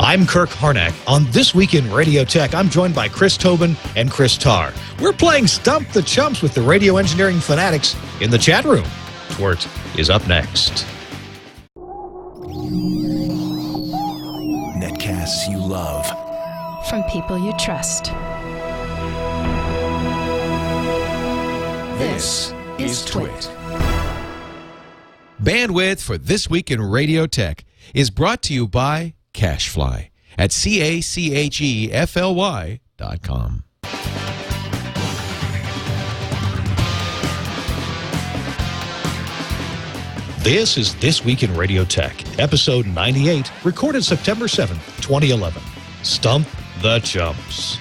I'm Kirk Harnack. On This Week in Radio Tech, I'm joined by Chris Tobin and Chris Tarr. We're playing Stump the Chumps with the radio engineering fanatics in the chat room. TWiRT is up next. Netcasts you love. From people you trust. This is TWiRT. Bandwidth for This Week in Radio Tech is brought to you by CacheFly at CacheFly.com. This is This Week in Radio Tech, episode 98, recorded September 7th, 2011. Stump the Chumps.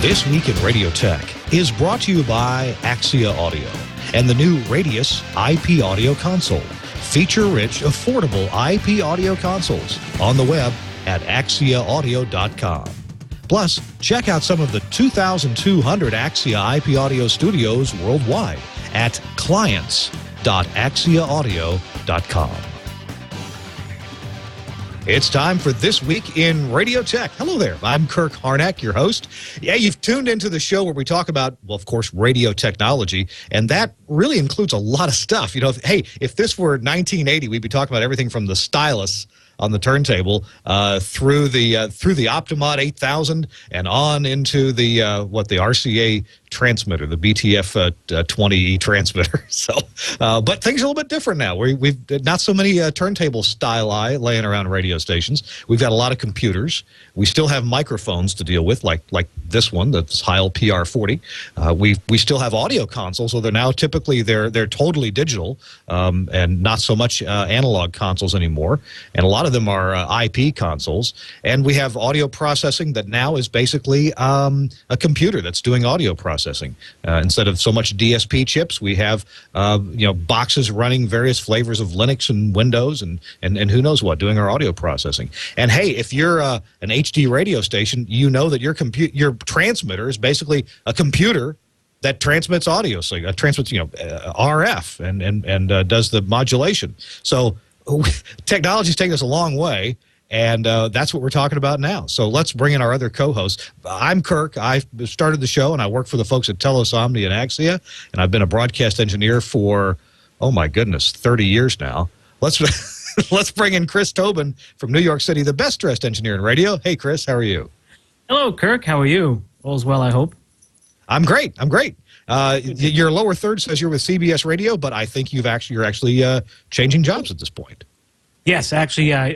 This Week in Radio Tech is brought to you by Axia Audio and the new Radius IP audio console. Feature-rich, affordable IP audio consoles on the web at axiaaudio.com. Plus, check out some of the 2,200 Axia IP audio studios worldwide at clients.axiaaudio.com. It's time for This Week in Radio Tech. Hello there. I'm Kirk Harnack, your host. Yeah, you've tuned into the show where we talk about, well, of course, radio technology, and that really includes a lot of stuff. You know, hey, if this were 1980, we'd be talking about everything from the stylus on the turntable through the Optimod 8000 and on into the the RCA transmitter, the BTF 20E transmitter. So, but things are a little bit different now. We've not so many turntable styli laying around radio stations. We've got a lot of computers. We still have microphones to deal with, like this one, the Heil PR40. We still have audio consoles, so they're totally digital and not so much analog consoles anymore. And a lot of them are IP consoles. And we have audio processing that now is basically a computer that's doing audio processing. Instead of so much DSP chips, we have boxes running various flavors of Linux and Windows and who knows what, doing our audio processing. And hey, if you're an HD radio station, you know that your transmitter is basically a computer that transmits audio, so it transmits RF and does the modulation. So technology's taken us a long way. And that's what we're talking about now. So let's bring in our other co-hosts. I'm Kirk. I started the show, and I work for the folks at Telos Omni and Axia, and I've been a broadcast engineer for, oh my goodness, 30 years now. Let's bring in Chris Tobin from New York City, the best-dressed engineer in radio. Hey, Chris, how are you? Hello, Kirk. How are you? All's well, I hope. I'm great. Your lower third says you're with CBS Radio, but I think you're actually changing jobs at this point. Yes, actually, I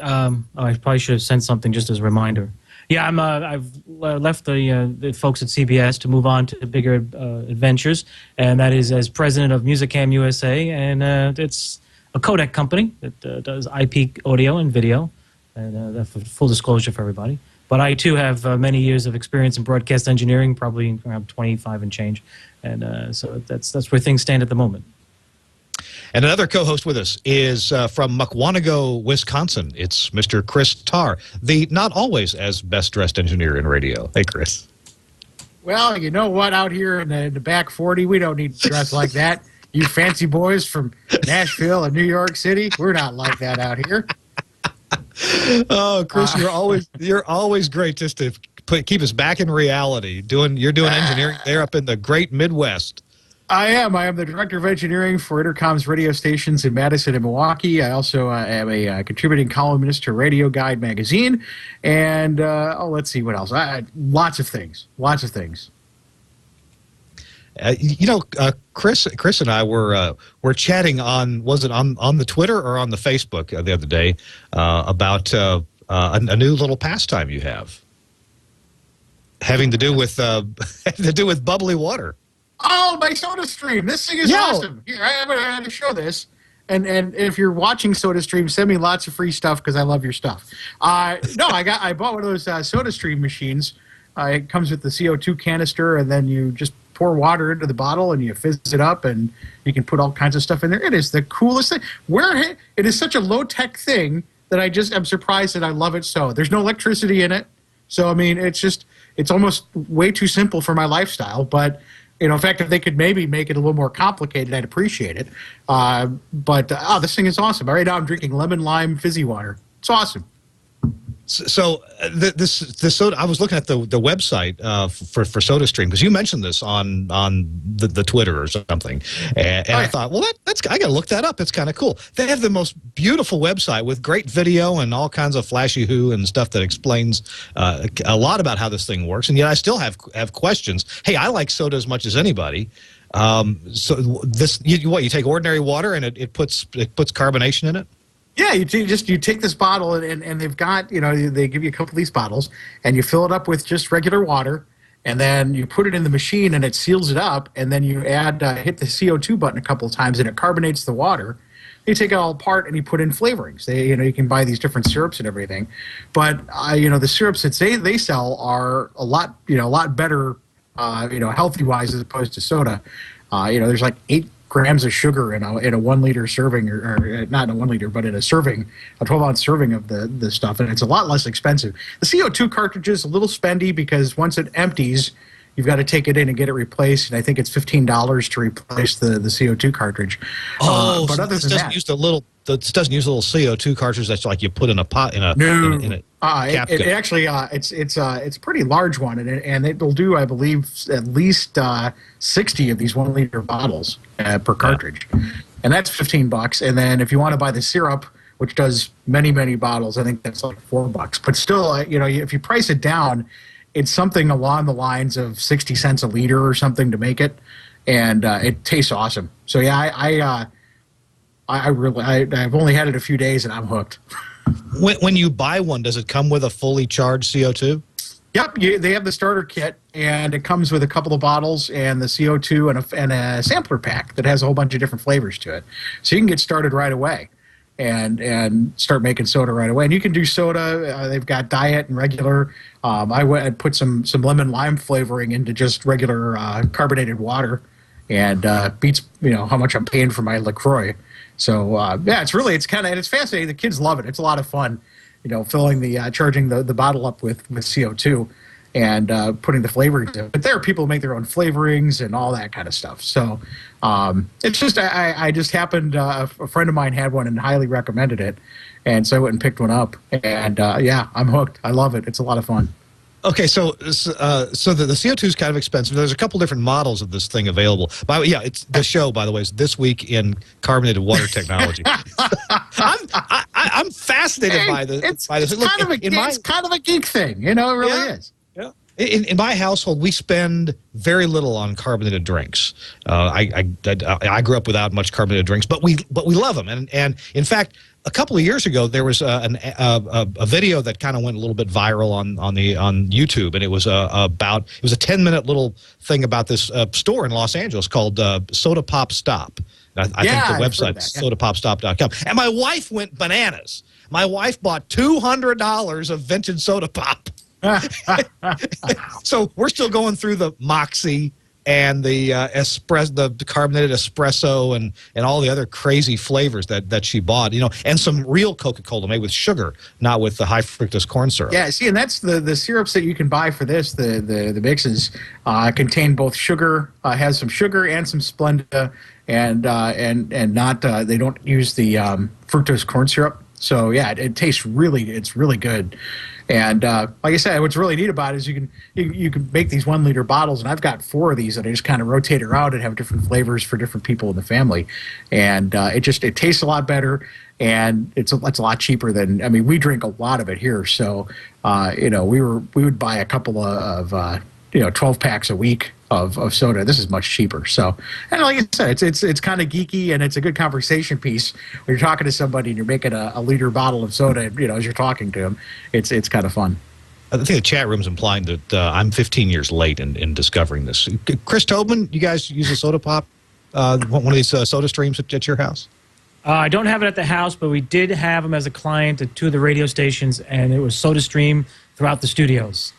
probably should have sent something just as a reminder. Yeah, I've left the folks at CBS to move on to bigger adventures, and that is as president of Musicam USA, and it's a codec company that does IP audio and video, and that's for full disclosure for everybody. But I, too, have many years of experience in broadcast engineering, probably around 25 and change, and so that's where things stand at the moment. And another co-host with us is from Mukwonago, Wisconsin. It's Mr. Chris Tarr, the not always as best-dressed engineer in radio. Hey, Chris. Well, you know what? Out here in the back 40, we don't need to dress like that. You fancy boys from Nashville and New York City, we're not like that out here. Oh, Chris, you're always great just to keep us back in reality. You're doing engineering there up in the great Midwest. I am the director of engineering for Intercom's radio stations in Madison and Milwaukee. I also am a contributing columnist to Radio Guide magazine. And, let's see what else. Lots of things. Chris and I were chatting on, was it on the Twitter or on the Facebook the other day about a new little pastime you have having to do with bubbly water. Oh, my SodaStream. This thing is awesome. Here, I'm going to show this. And if you're watching SodaStream, send me lots of free stuff because I love your stuff. I bought one of those SodaStream machines. It comes with the CO2 canister, and then you just pour water into the bottle, and you fizz it up, and you can put all kinds of stuff in there. It is the coolest thing. It is such a low-tech thing that I'm surprised that I love it so. There's no electricity in it. So, I mean, it's almost way too simple for my lifestyle, but In fact, if they could maybe make it a little more complicated, I'd appreciate it. But this thing is awesome. Right now I'm drinking lemon lime fizzy water. It's awesome. So this soda, I was looking at the website for SodaStream, because you mentioned this on the Twitter or something, and I thought, well, I got to look that up. It's kind of cool. They have the most beautiful website with great video and all kinds of flashy hoo and stuff that explains a lot about how this thing works. And yet I still have questions. Hey, I like soda as much as anybody. So this, you take ordinary water and it puts carbonation in it? Yeah, you take this bottle and they've got, they give you a couple of these bottles and you fill it up with just regular water, and then you put it in the machine and it seals it up, and then you hit the CO2 button a couple of times and it carbonates the water. You take it all apart and you put in flavorings. You can buy these different syrups and everything, but the syrups that they sell are a lot better, healthy wise as opposed to soda. There's like 8 grams of sugar in a 1 liter serving, or not in a 1 liter, but in a 12-ounce serving of the stuff, and it's a lot less expensive. The CO2 cartridge is a little spendy because once it empties, you've got to take it in and get it replaced, and I think it's $15 to replace the CO2 cartridge. But so other than that, this doesn't use a little CO2 cartridge that's like you put in a pot in a cap. It's a pretty large one, and it will do, I believe, at least 60 of these 1 liter bottles per cartridge, and that's $15. And then if you want to buy the syrup, which does many bottles, I think that's like $4. But still, if you price it down, it's something along the lines of 60 cents a liter or something to make it, and it tastes awesome. So yeah, I've only had it a few days and I'm hooked. When you buy one, does it come with a fully charged CO2? Yep, they have the starter kit, and it comes with a couple of bottles and the CO2 and a sampler pack that has a whole bunch of different flavors to it. So you can get started right away and start making soda right away. And you can do soda. They've got diet and regular. I went and put some lemon lime flavoring into just regular carbonated water, and beats how much I'm paying for my LaCroix. So it's fascinating. The kids love it. It's a lot of fun, charging the bottle up with CO2 and putting the flavorings in. But there are people who make their own flavorings and all that kind of stuff. So it's just I just happened, a friend of mine had one and highly recommended it, and so I went and picked one up. And I'm hooked. I love it. It's a lot of fun. Okay, so the CO2 is kind of expensive. There's a couple different models of this thing available. It's the show, by the way, is This Week in Carbonated Water Technology. I'm fascinated by this. It's kind of a geek thing, it really is. Yeah. In my household, we spend very little on carbonated drinks. I grew up without much carbonated drinks, but we love them. And in fact, a couple of years ago, there was a video that kind of went a little bit viral on YouTube, and it was a 10-minute little thing about this store in Los Angeles called Soda Pop Stop. I think the website's sodapopstop.com. And my wife went bananas. My wife bought $200 of vintage soda pop. So we're still going through the Moxie and the the carbonated espresso and all the other crazy flavors that she bought, and some real Coca-Cola made with sugar, not with the high fructose corn syrup. Yeah, see, and that's the syrups that you can buy for this. The mixes contain both sugar, has some sugar and some Splenda, and not they don't use the fructose corn syrup. So yeah, it tastes it's really good. And like I said, what's really neat about it is you can make these 1 liter bottles, and I've got 4 of these that I just kind of rotate around and have different flavors for different people in the family, and it tastes a lot better, and it's a lot cheaper than we drink a lot of it here, so we would buy a couple of 12 packs a week of soda. This is much cheaper. So, and like I said, it's kind of geeky, and it's a good conversation piece when you're talking to somebody and you're making a liter bottle of soda, as you're talking to them. It's kind of fun. I think the chat room's implying that I'm 15 years late in discovering this. Chris Tobin, you guys use a soda pop, one of these soda streams at your house? I don't have it at the house, but we did have them as a client at 2 of the radio stations, and it was SodaStream throughout the studios,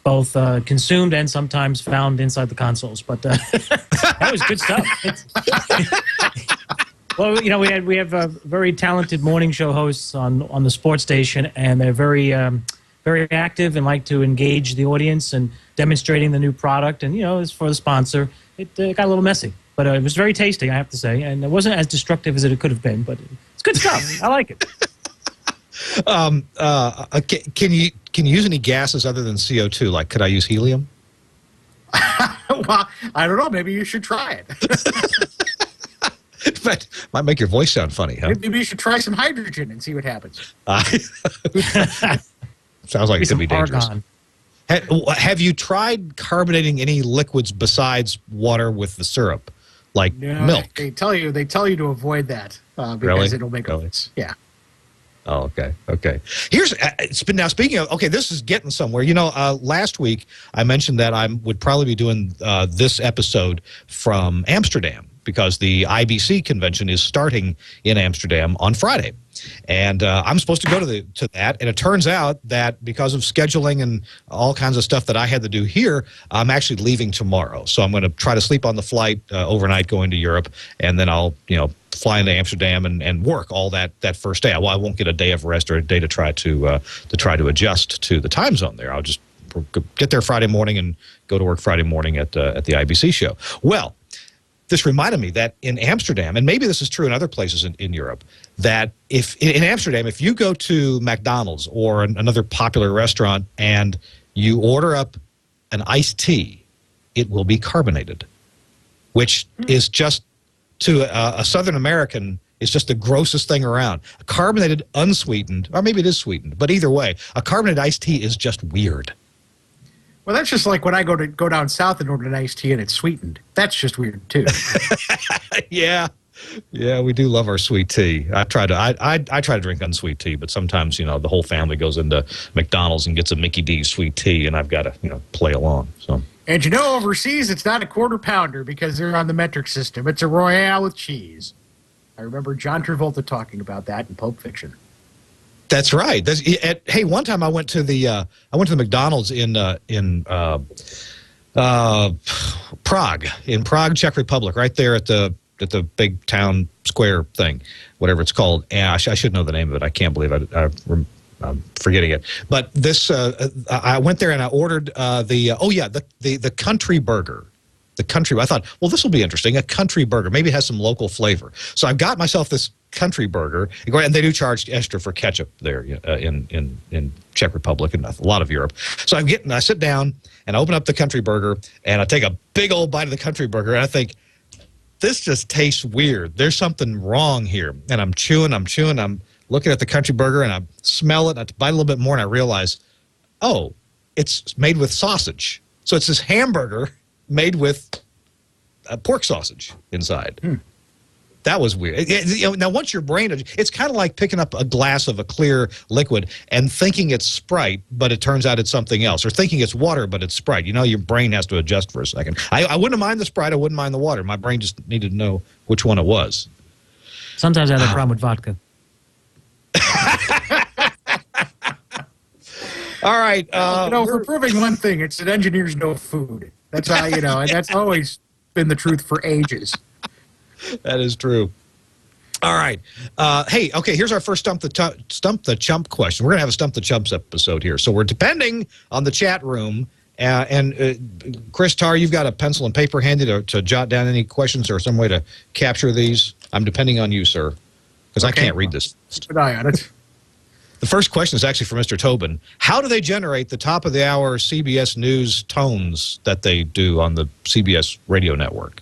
both consumed and sometimes found inside the consoles. But that was good stuff. Well, we have very talented morning show hosts on the sports station, and they're very active and like to engage the audience and demonstrating the new product. And as for the sponsor, it got a little messy. But it was very tasty, I have to say, and it wasn't as destructive as it could have been. But it's good stuff. I like it. Can you use any gases other than CO2? Like, could I use helium? Well, I don't know. Maybe you should try it. But might make your voice sound funny, huh? Maybe you should try some hydrogen and see what happens. Sounds like it could be dangerous. Argon. Have you tried carbonating any liquids besides water with the syrup, like milk? They tell you to avoid that because Really? it'll make yeah. Oh, okay. Here's now speaking of, okay, this is getting somewhere. You know, last week I mentioned that I would probably be doing this episode from Amsterdam because the IBC convention is starting in Amsterdam on Friday. And I'm supposed to go to that, and it turns out that because of scheduling and all kinds of stuff that I had to do here, I'm actually leaving tomorrow. So I'm going to try to sleep on the flight overnight going to Europe, and then I'll fly into Amsterdam and work all that first day. Well, I won't get a day of rest or a day to try to adjust to the time zone there. I'll just get there Friday morning and go to work Friday morning at the IBC show. Well, this reminded me that in Amsterdam, and maybe this is true in other places in Europe, that if in Amsterdam, if you go to McDonald's or another popular restaurant and you order up an iced tea, it will be carbonated, which is just, to a Southern American, is just the grossest thing around. A carbonated, unsweetened, or maybe it is sweetened, but either way, a carbonated iced tea is just weird. Well, that's just like when I go down south and order an iced tea and it's sweetened. That's just weird too. Yeah, we do love our sweet tea. I try to drink unsweet tea, but sometimes the whole family goes into McDonald's and gets a Mickey D's sweet tea, and I've got to play along. So. And overseas it's not a quarter pounder because they're on the metric system. It's a Royale with cheese. I remember John Travolta talking about that in Pulp Fiction. That's right. Hey, one time I went to the McDonald's in Prague, Czech Republic, right there at the big town square thing, whatever it's called. And I should know the name of it. I can't believe I'm forgetting it. But this, I went there and I ordered the country burger. The country. I thought, well, this will be interesting. A country burger. Maybe it has some local flavor. So I got myself this country burger, and they do charge extra for ketchup there in Czech Republic and a lot of Europe. So I sit down and I open up the country burger and I take a big old bite of the country burger and I think, this just tastes weird. There's something wrong here. And I'm chewing. I'm looking at the country burger and I smell it. And I bite a little bit more and I realize, oh, it's made with sausage. So it's this hamburger made with pork sausage inside. That was weird. Now, once your brain, it's kind of like picking up a glass of a clear liquid and thinking it's Sprite, but it turns out it's something else, or thinking it's water, but it's Sprite. Your brain has to adjust for a second. I wouldn't mind the Sprite. I wouldn't mind the water. My brain just needed to know which one it was. Sometimes I have a problem with vodka. All right. We're proving one thing. It's that engineers know food. That's how, and that's always been the truth for ages. That is true. All right. Hey, okay, here's our first Stump the Chump question. We're going to have a Stump the Chumps episode here. So we're depending on the chat room. And Chris Tarr, you've got a pencil and paper handy to jot down any questions or some way to capture these. I'm depending on you, sir, because I can't read this. Keep an eye on it. The first question is actually for Mr. Tobin. How do they generate the top-of-the-hour CBS News tones that they do on the CBS radio network?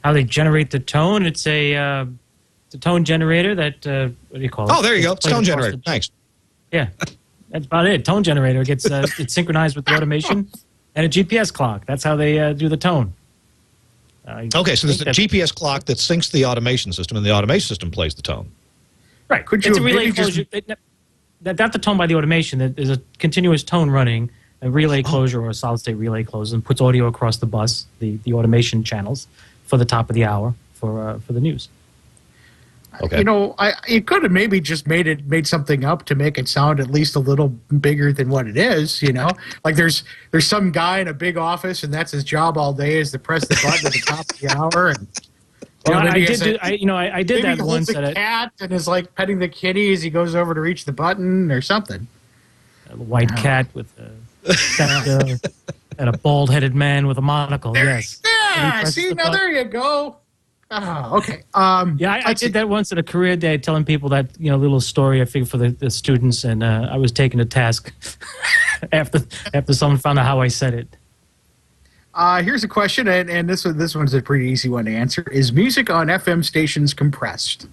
How they generate the tone? It's a tone generator that, what do you call it? Oh, there you go. It's tone generator. Thanks. Yeah, that's about it. Tone generator gets it's synchronized with the automation and a GPS clock. That's how they do the tone. Okay, so there's a GPS clock that syncs the automation system, and the automation system plays the tone. Right. It's a relay closure. Not the tone by the automation. There's a continuous tone running, a relay closure or a solid-state relay closes, and puts audio across the bus, the automation channels, for the top of the hour for the news. Okay. You could have maybe just made something up to make it sound at least a little bigger than what it is. Like there's some guy in a big office, and that's his job all day is to press the button at the top of the hour. And I did that once. Maybe holds a cat and is like petting the kitty as he goes over to reach the button or something. A white cat with a scepter and a bald-headed man with a monocle. Yes. See, now there you go. Oh, okay. Yeah, I did that once at a career day, telling people that little story I figured for the students, and I was taken to task after someone found out how I said it. Here's a question, and this one's a pretty easy one to answer. Is music on FM stations compressed?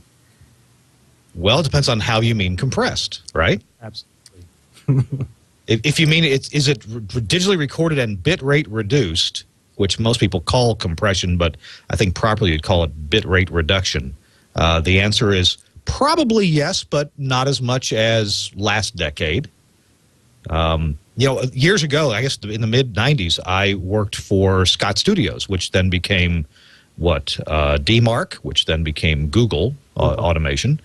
Well, it depends on how you mean compressed, right? Absolutely. If you mean is it digitally recorded and bit rate reduced, which most people call compression, but I think properly you'd call it bit rate reduction. The answer is probably yes, but not as much as last decade. Years ago, I guess in the mid-'90s, I worked for Scott Studios, which then became DMARC, which then became Google Automation,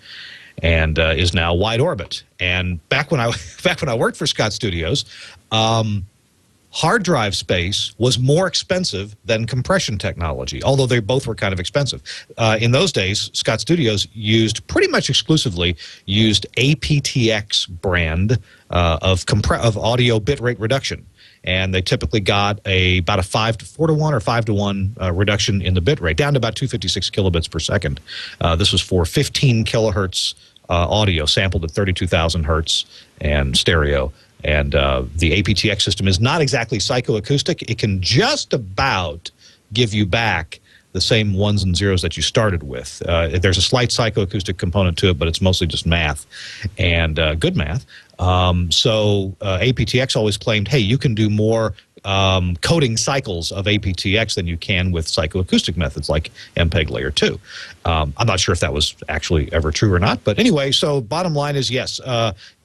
and is now Wide Orbit. And back when I worked for Scott Studios, hard drive space was more expensive than compression technology, although they both were kind of expensive. In those days, Scott Studios pretty much exclusively used aptX brand of audio bit rate reduction. And they typically got about a 4 to 1 or 5 to 1 reduction in the bit rate, down to about 256 kilobits per second. This was for 15 kilohertz audio, sampled at 32,000 hertz and stereo. And the aptX system is not exactly psychoacoustic. It can just about give you back the same ones and zeros that you started with. There's a slight psychoacoustic component to it, but it's mostly just math, and good math. So aptX always claimed, hey, you can do more coding cycles of aptX than you can with psychoacoustic methods like MPEG Layer 2. I'm not sure if that was actually ever true or not, but anyway, so bottom line is yes.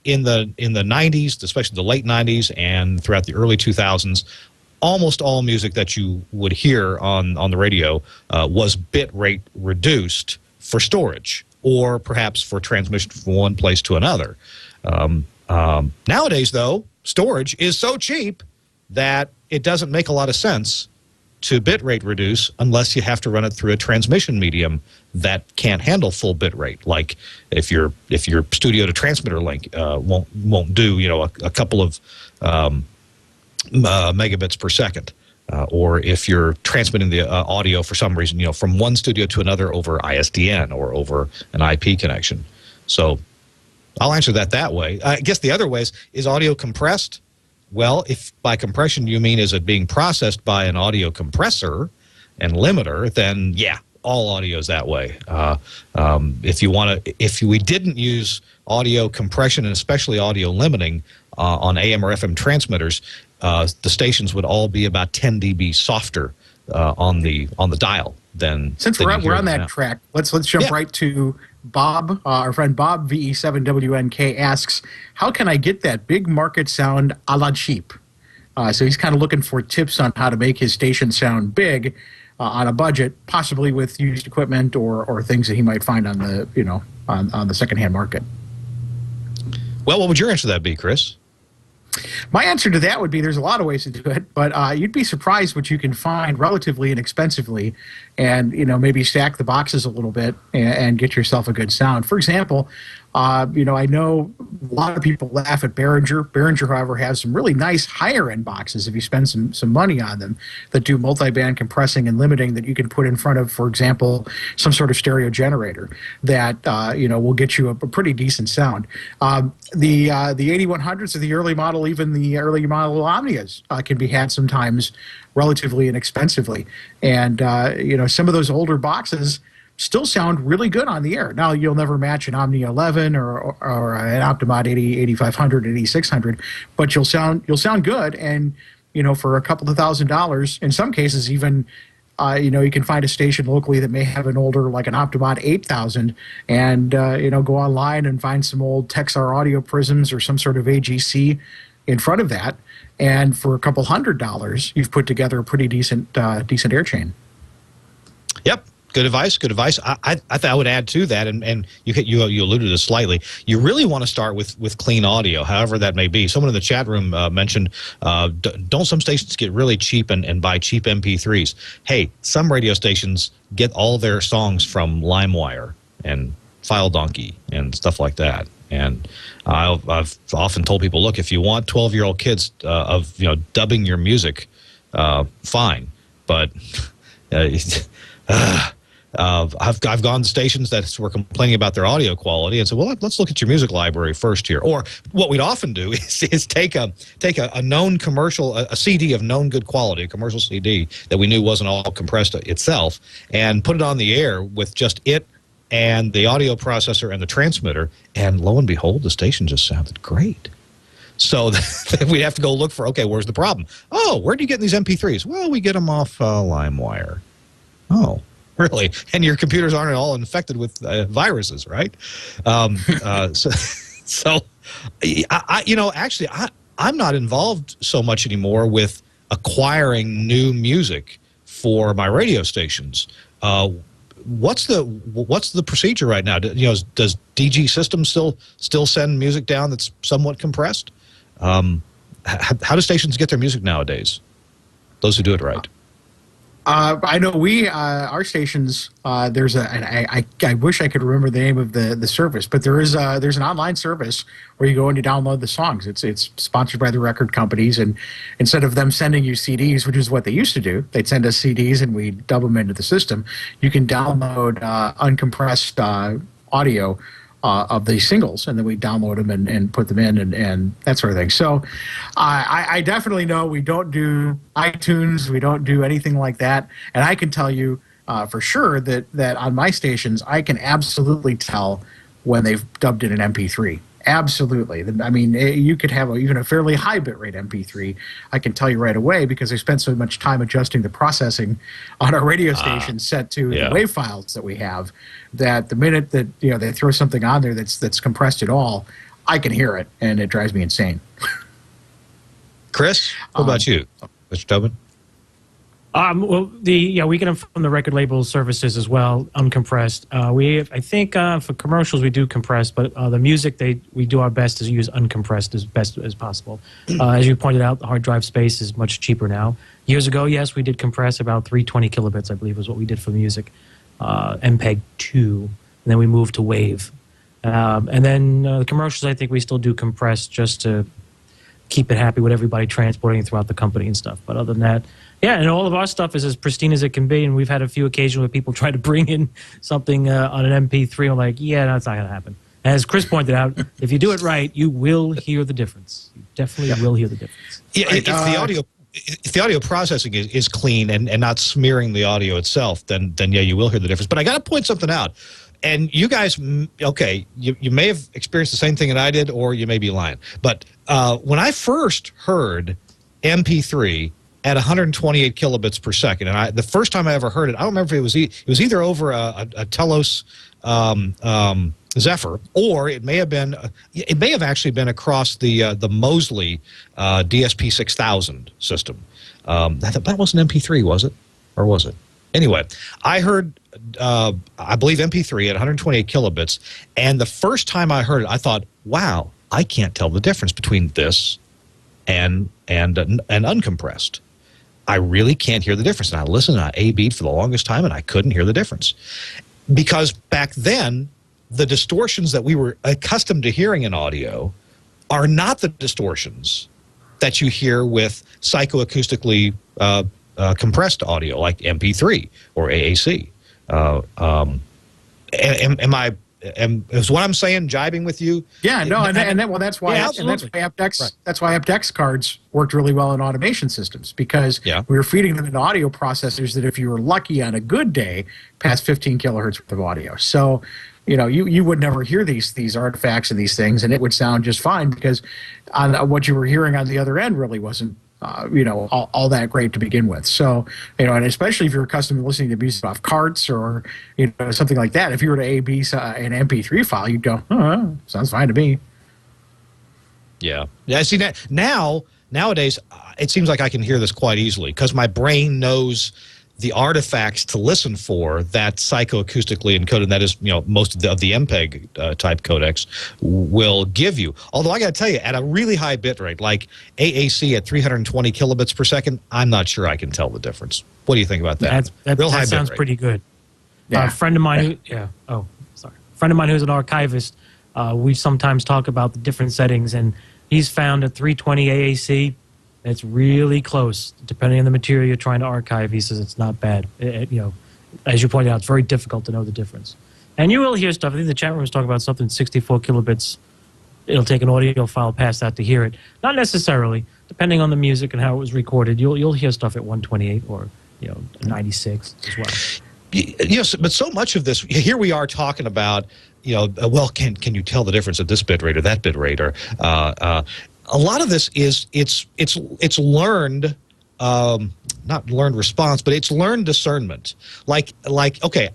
In the 90s, especially the late 90s and throughout the early 2000s, almost all music that you would hear on the radio was bit rate reduced for storage or perhaps for transmission from one place to another. Nowadays, though, storage is so cheap that it doesn't make a lot of sense to bit rate reduce unless you have to run it through a transmission medium that can't handle full bit rate. Like if your studio to transmitter link won't do a couple of megabits per second, or if you're transmitting the audio for some reason from one studio to another over ISDN or over an IP connection. So I'll answer that way. I guess the other way is audio compressed? Well, if by compression you mean is it being processed by an audio compressor and limiter, then yeah, all audio is that way. If we didn't use audio compression and especially audio limiting on AM or FM transmitters, the stations would all be about 10 dB softer on the dial than. Since we're on that track, let's jump right to Bob. Our friend Bob VE7WNK asks, "How can I get that big market sound a la cheap?" So he's kind of looking for tips on how to make his station sound big on a budget, possibly with used equipment or things that he might find on the on the secondhand market. Well, what would your answer to that be, Chris? My answer to that would be there's a lot of ways to do it, but you'd be surprised what you can find relatively inexpensively and, maybe stack the boxes a little bit and get yourself a good sound. For example, I know a lot of people laugh at Behringer. Behringer, however, has some really nice higher-end boxes if you spend some money on them that do multiband compressing and limiting that you can put in front of, for example, some sort of stereo generator that, will get you a pretty decent sound. The 8100s of the early model, even the early model Omnias can be had sometimes relatively inexpensively. And, some of those older boxes still sound really good on the air. Now, you'll never match an Omnia 11 or an Optimod 8500, 8600, but you'll sound good. And, for a couple of $1,000s, in some cases even, you can find a station locally that may have an older, like an Optimod 8000, and, go online and find some old Texar audio prisms or some sort of AGC in front of that. And for a couple $100, you've put together a pretty decent air chain. Yep. Good advice. Good advice. I thought I would add to that, and you alluded to this slightly. You really want to start with clean audio, however that may be. Someone in the chat room mentioned, don't some stations get really cheap and buy cheap MP3s? Hey, some radio stations get all their songs from LimeWire and FileDonkey and stuff like that. And I've often told people, look, if you want 12-year-old kids dubbing your music, fine, but I've gone to stations that were complaining about their audio quality and said, well, let's look at your music library first here. Or what we'd often do is take a known commercial, a CD of known good quality, a commercial CD that we knew wasn't all compressed itself, and put it on the air with just it and the audio processor and the transmitter, and lo and behold, the station just sounded great. So we'd have to go look for, okay, where's the problem? Oh, where do you get these MP3s? Well, we get them off LimeWire. Oh, really? And your computers aren't all infected with viruses, right? So I'm not involved so much anymore with acquiring new music for my radio stations. What's the procedure right now? Does DG Systems still send music down that's somewhat compressed? How do stations get their music nowadays? Those who do it right. I know our stations. There's I wish I could remember the name of the service, but there's an online service where you go and you download the songs. It's sponsored by the record companies, and instead of them sending you CDs, which is what they used to do, they'd send us CDs and we dub them into the system. You can download uncompressed audio of these singles, and then we download them and put them in and that sort of thing. So I definitely know we don't do iTunes, we don't do anything like that, and I can tell you for sure that on my stations I can absolutely tell when they've dubbed in an MP3. Absolutely. I mean, you could have even a fairly high bitrate MP3. I can tell you right away because I spent so much time adjusting the processing on our radio station set to the WAV files that we have, that the minute that they throw something on there that's compressed at all, I can hear it, and it drives me insane. Chris, what about you, Mr. Tobin? Well, we get them from the record label services as well, uncompressed. I think for commercials we do compress, but the music we do our best to use uncompressed as best as possible. As you pointed out, the hard drive space is much cheaper now. Years ago, yes, we did compress about 320 kilobits, I believe, was what we did for music, MPEG 2, and then we moved to WAV. And then the commercials, I think we still do compress just to keep it happy with everybody transporting throughout the company and stuff. But other than that, yeah, and all of our stuff is as pristine as it can be, and we've had a few occasions where people try to bring in something on an MP3, and we're like, yeah, that's not going to happen. As Chris pointed out, if you do it right, you will hear the difference. You definitely will hear the difference. Yeah, if the audio processing is clean and not smearing the audio itself, then yeah, you will hear the difference. But I got to point something out. And you guys, okay, you may have experienced the same thing that I did, or you may be lying. But when I first heard MP3 at 128 kilobits per second, and the first time I ever heard it, I don't remember if it was either over a Telos Zephyr, or it may have actually been across the Mosley DSP 6000 system. That wasn't MP3, was it, or was it? Anyway, I heard, I believe, MP3 at 128 kilobits, and the first time I heard it, I thought, wow, I can't tell the difference between this and uncompressed. I really can't hear the difference. And I listened, and I A-B'd for the longest time, and I couldn't hear the difference. Because back then, the distortions that we were accustomed to hearing in audio are not the distortions that you hear with psychoacoustically compressed audio like MP3 or AAC. Is what I'm saying jibing with you? Yeah, no, that's why aptX that's why aptX cards worked really well in automation systems, because we were feeding them into audio processors that, if you were lucky on a good day, passed 15 kilohertz worth of audio. So you would never hear these artifacts and these things, and it would sound just fine, because on what you were hearing on the other end really wasn't all that great to begin with. So, and especially if you're accustomed to listening to music off carts or, something like that, if you were to A-B an MP3 file, you'd go, oh, sounds fine to me. Yeah. Yeah. See, nowadays, it seems like I can hear this quite easily, because my brain knows the artifacts to listen for that psychoacoustically encoded, that is, most of the MPEG type codecs will give you. Although I got to tell you, at a really high bit rate, like AAC at 320 kilobits per second, I'm not sure I can tell the difference. What do you think about that? That sounds pretty good. Yeah. A friend of mine, a friend of mine who's an archivist, we sometimes talk about the different settings, and he's found at 320 AAC, It's really close. Depending on the material you're trying to archive, he says it's not bad. As you pointed out, it's very difficult to know the difference. And you will hear stuff. I think the chat room was talking about something 64 kilobits. It'll take an audio file past that to hear it. Not necessarily. Depending on the music and how it was recorded, you'll hear stuff at 128 or 96 as well. Yes, but so much of this, here we are talking about, can you tell the difference at this bit rate or that bit rate? Or a lot of this is it's learned, not learned response, but it's learned discernment. Like okay,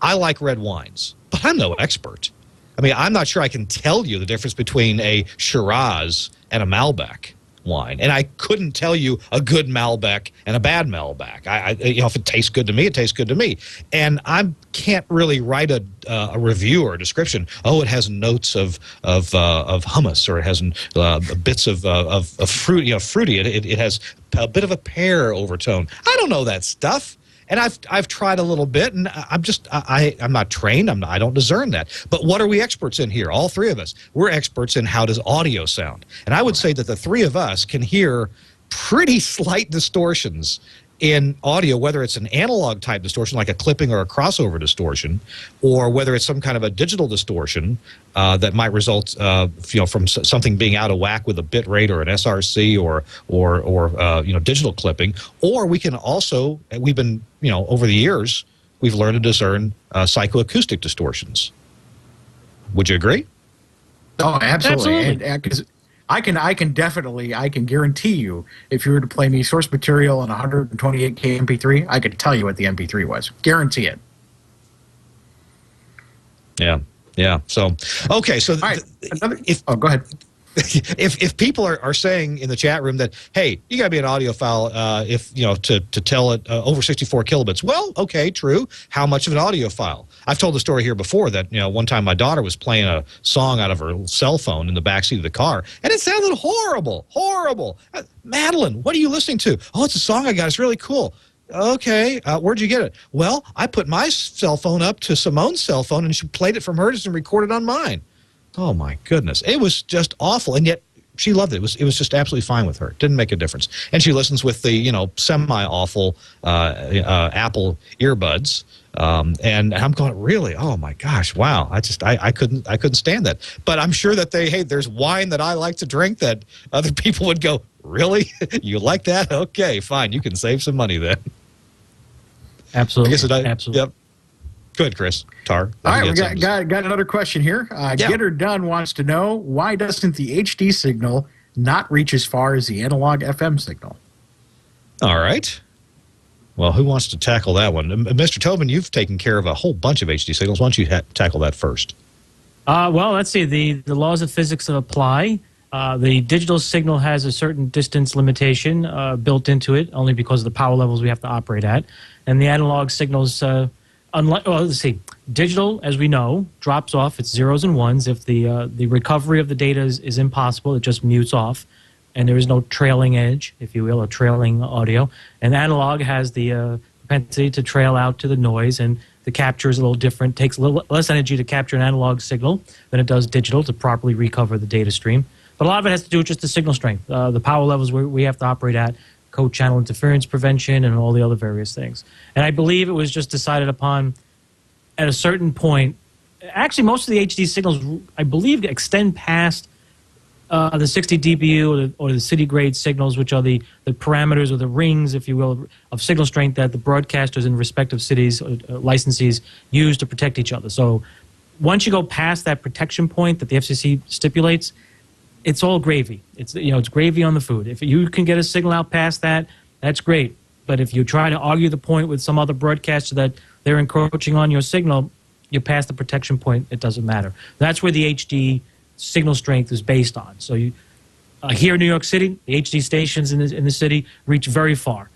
I like red wines, but I'm no expert. I mean, I'm not sure I can tell you the difference between a Shiraz and a Malbec wine, and I couldn't tell you a good Malbec and a bad Malbec. If it tastes good to me, it tastes good to me, and I can't really write a review or a description. Oh, it has notes of hummus, or it has bits of fruit, fruity. It has a bit of a pear overtone. I don't know that stuff. And I've tried a little bit, and I'm not trained. I don't discern that. But what are we experts in here? All three of us. We're experts in how does audio sound. And I would say that the three of us can hear pretty slight distortions in audio, whether it's an analog type distortion like a clipping or a crossover distortion, or whether it's some kind of a digital distortion that might result from something being out of whack with a bit rate or an SRC or digital clipping. Or we can also, we've been over the years, we've learned to discern psychoacoustic distortions. Would you agree? Oh, absolutely. And, I can guarantee you, if you were to play me source material on 128K MP3, I could tell you what the MP3 was. Guarantee it. Yeah. So, okay. So, right. Go ahead. If people are saying in the chat room that, hey, you got to be an audiophile to tell it over 64 kilobits. Well, okay, true. How much of an audiophile? I've told the story here before that one time my daughter was playing a song out of her cell phone in the backseat of the car, and it sounded horrible. Madeline, what are you listening to? Oh, it's a song I got. It's really cool. Okay, where'd you get it? Well, I put my cell phone up to Simone's cell phone, and she played it from hers and recorded on mine. Oh my goodness, it was just awful, and yet she loved it. It was just absolutely fine with her. Didn't make a difference. And she listens with the semi-awful Apple earbuds, and I'm going, really? Oh my gosh, wow! I couldn't stand that. But I'm sure that there's wine that I like to drink that other people would go, really? You like that? Okay, fine. You can save some money then. Absolutely. Absolutely. Yep. Good, Chris. Tar. All right, we got another question here. Get Her Done wants to know, why doesn't the HD signal not reach as far as the analog FM signal? All right. Well, who wants to tackle that one? Mr. Tobin, you've taken care of a whole bunch of HD signals. Why don't you tackle that first? Well, let's see. The laws of physics that apply. The digital signal has a certain distance limitation built into it, only because of the power levels we have to operate at. And the analog signals... let's see. Digital, as we know, drops off. It's zeros and ones. If the recovery of the data is impossible, it just mutes off, and there is no trailing edge, if you will, or trailing audio. And analog has the propensity to trail out to the noise, and the capture is a little different. It takes a little less energy to capture an analog signal than it does digital to properly recover the data stream. But a lot of it has to do with just the signal strength, the power levels we have to operate at, co-channel interference prevention, and all the other various things. And I believe it was just decided upon at a certain point. Actually, most of the HD signals, I believe, extend past the 60 dBu or the city grade signals, which are the parameters or the rings, if you will, of signal strength that the broadcasters in respective cities or licensees use to protect each other. So once you go past that protection point that the FCC stipulates, it's all gravy. It's gravy on the food. If you can get a signal out past that, that's great. But if you try to argue the point with some other broadcaster that they're encroaching on your signal, you're past the protection point. It doesn't matter. That's where the HD signal strength is based on. So here in New York City, the HD stations in the city reach very far.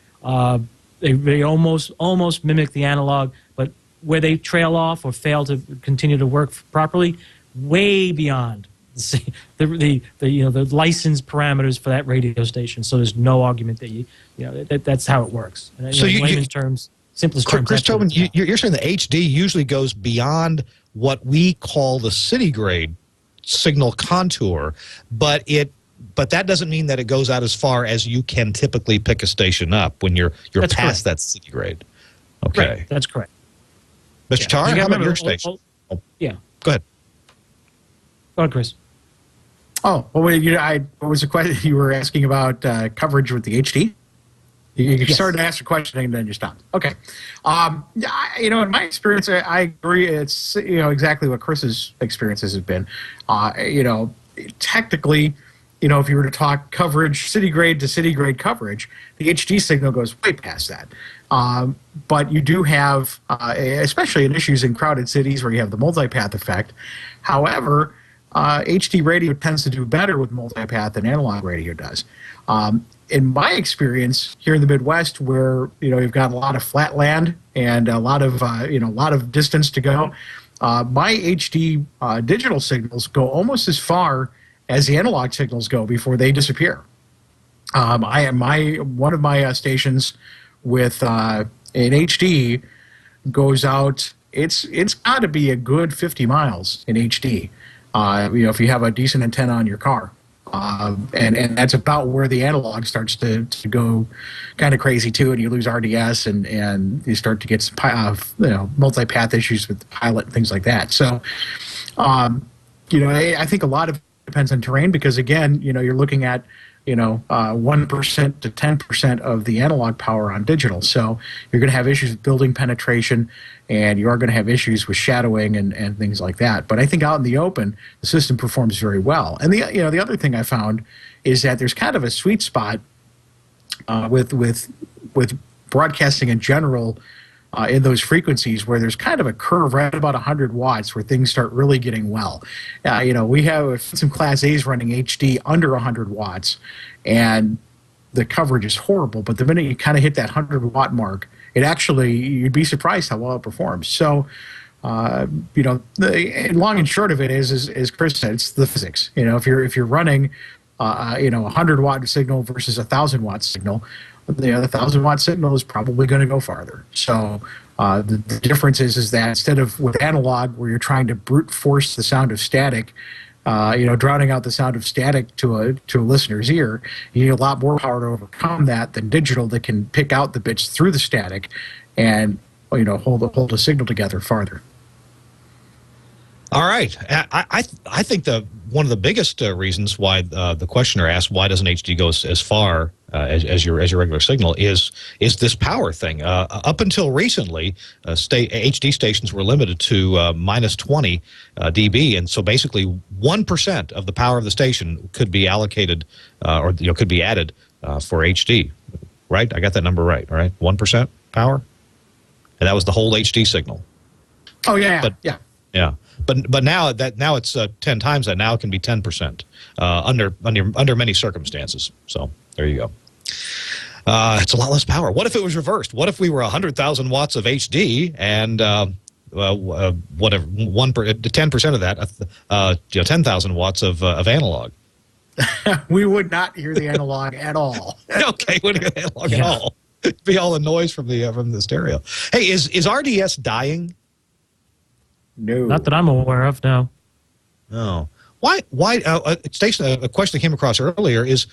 They almost mimic the analog, but where they trail off or fail to continue to work properly, way beyond the license parameters for that radio station. So there's no argument that that's how it works. And, so in layman's terms, simplest terms. Chris Tobin, you're saying the HD usually goes beyond what we call the city grade signal contour, but it but that doesn't mean that it goes out as far as you can typically pick a station up when you're That's past correct. that city grade. Okay. Right, that's correct. Mr. Tar, You how gotta about remember, your station? Yeah. Go ahead. Go ahead, Chris. Oh, well, what was the question you were asking about coverage with the HD? You Yes. started to ask a question and then you stopped. Okay. In my experience, I agree. It's, exactly what Chris's experiences have been. Technically, if you were to talk coverage, city grade to city grade coverage, the HD signal goes way past that. But you do have, especially in issues in crowded cities where you have the multipath effect. However, HD radio tends to do better with multipath than analog radio does. In my experience here in the Midwest, where you've got a lot of flat land and a lot of distance to go, my HD digital signals go almost as far as the analog signals go before they disappear. One of my stations with an HD goes out. It's got to be a good 50 miles in HD. If you have a decent antenna on your car. And that's about where the analog starts to go kind of crazy too, and you lose RDS and you start to get some multipath issues with the pilot and things like that. So, I think a lot of it depends on terrain because again, you're looking at 1% to 10% of the analog power on digital. So you're going to have issues with building penetration, and you are going to have issues with shadowing and things like that. But I think out in the open, the system performs very well. And the other thing I found is that there's kind of a sweet spot with broadcasting in general in those frequencies where there's kind of a curve right about 100 watts where things start really getting well. We have some Class A's running HD under 100 watts, and the coverage is horrible. But the minute you kind of hit that 100-watt mark, you'd be surprised how well it performs. So, the long and short of it is, as Chris said, it's the physics. If you're running, a 100-watt signal versus a 1,000-watt signal, the 1,000-watt signal is probably going to go farther. So the difference is that instead of with analog where you're trying to brute force the sound of static, drowning out the sound of static to a listener's ear, you need a lot more power to overcome that than digital that can pick out the bits through the static and hold a signal together farther. All right. I think one of the biggest reasons why the questioner asked why doesn't HD go as far as your regular signal is this power thing. Up until recently, HD stations were limited to minus 20 dB, and so basically 1% of the power of the station could be allocated could be added for HD. Right? I got that number right. All right, 1% power, and that was the whole HD signal. Oh yeah, yeah. But now it's 10 times that. Now it can be 10% under many circumstances. So there you go. It's a lot less power. What if it was reversed? What if we were 100,000 watts of HD and whatever 10% of that, 10,000 watts of analog? We would not hear the analog at all. Okay, wouldn't hear the analog at all. It'd be all the noise from the stereo. Hey, is RDS dying? No. Not that I'm aware of, no. No. Why? A question that came across earlier is,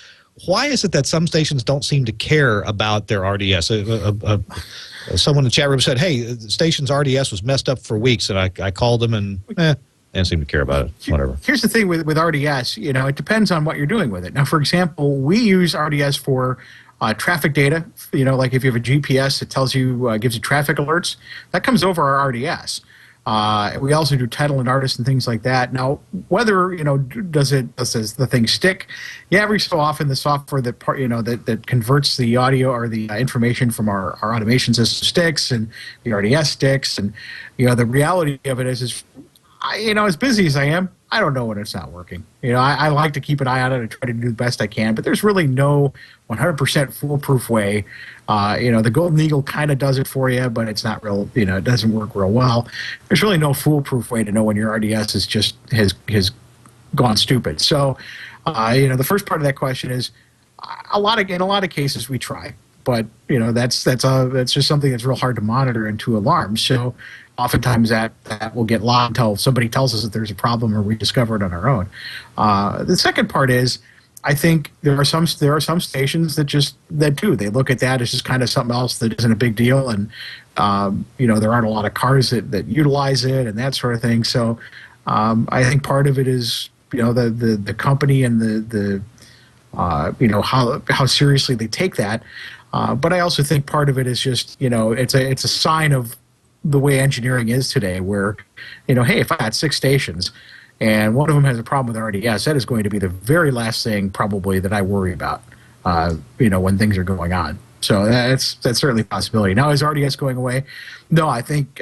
why is it that some stations don't seem to care about their RDS? Someone in the chat room said, hey, the station's RDS was messed up for weeks, and I called them, and they didn't seem to care about it. Whatever. Here's the thing with RDS, it depends on what you're doing with it. Now, for example, we use RDS for traffic data. Like if you have a GPS that tells you, gives you traffic alerts, that comes over our RDS. We also do title and artist and things like that. Now, whether does the thing stick? Yeah, every so often the software that converts the audio or the information from our automation system sticks, and the RDS sticks, and the reality of it is as busy as I am, I don't know when it's not working. I like to keep an eye on it and try to do the best I can, but there's really no 100% foolproof way. The Golden Eagle kind of does it for you, but it's not real, it doesn't work real well. There's really no foolproof way to know when your RDS is just has gone stupid. So, the first part of that question is in a lot of cases we try, but that's just something that's real hard to monitor and to alarm. So oftentimes that will get lost until somebody tells us that there's a problem or we discover it on our own. The second part is, I think there are some stations that do. They look at that as just kind of something else that isn't a big deal, and there aren't a lot of cars that utilize it and that sort of thing. So I think part of it is the company and the how seriously they take that. But I also think part of it is just it's a sign of the way engineering is today, where hey, if I had 6 stations and one of them has a problem with RDS, that is going to be the very last thing probably that I worry about, when things are going on. So that's certainly a possibility. Now, is RDS going away? No, I think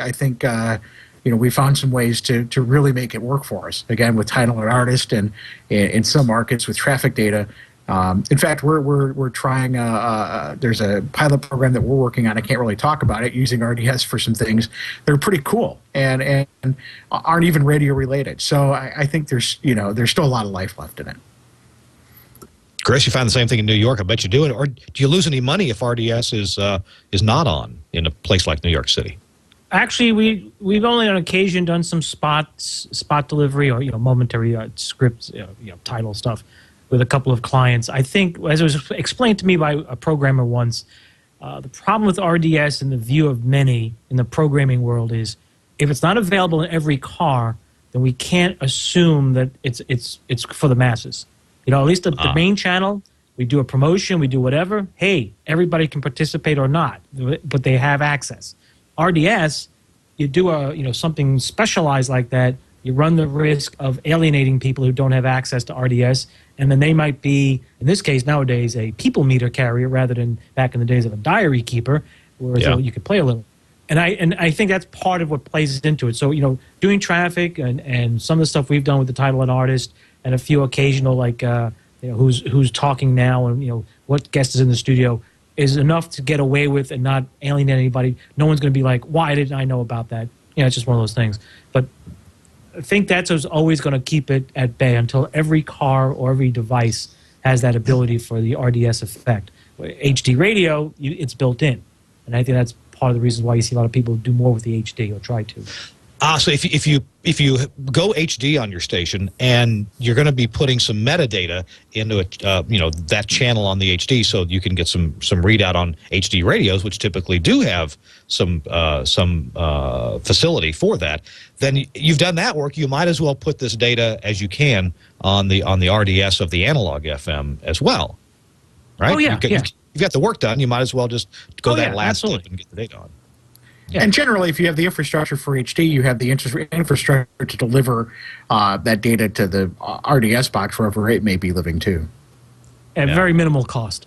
we found some ways to really make it work for us. Again, with title and artist, and in some markets with traffic data. In fact, we're trying. There's a pilot program that we're working on. I can't really talk about it, using RDS for some things that are pretty cool and aren't even radio related. So I think there's still a lot of life left in it. Chris, you found the same thing in New York. I bet you do. Or do you lose any money if RDS is not on in a place like New York City? Actually, we've only on occasion done some spot delivery or momentary script title stuff with a couple of clients. I think, as it was explained to me by a programmer once, the problem with RDS in the view of many in the programming world is if it's not available in every car, then we can't assume that it's for the masses. At least the main channel, we do a promotion, we do whatever. Hey, everybody can participate or not, but they have access. RDS, you do something specialized like that, you run the risk of alienating people who don't have access to RDS, and then they might be, in this case nowadays, a people meter carrier rather than back in the days of a diary keeper, where you could play a little. And I think that's part of what plays into it. So, doing traffic and some of the stuff we've done with the title and artist, and a few occasional who's talking now and what guest is in the studio is enough to get away with and not alienate anybody. No one's going to be like, why didn't I know about that? It's just one of those things. But I think that's what's always going to keep it at bay until every car or every device has that ability for the RDS effect. HD radio, it's built in, and I think that's part of the reason why you see a lot of people do more with the HD or try to. So if you go HD on your station and you're going to be putting some metadata into it, that channel on the HD, so you can get some readout on HD radios, which typically do have some facility for that. Then you've done that work. You might as well put this data as you can on the RDS of the analog FM as well, right? Oh yeah, you've got the work done. You might as well just go that last step and get the data on. Yeah. And generally, if you have the infrastructure for HD, you have the infrastructure to deliver that data to the RDS box wherever it may be living too. At very minimal cost.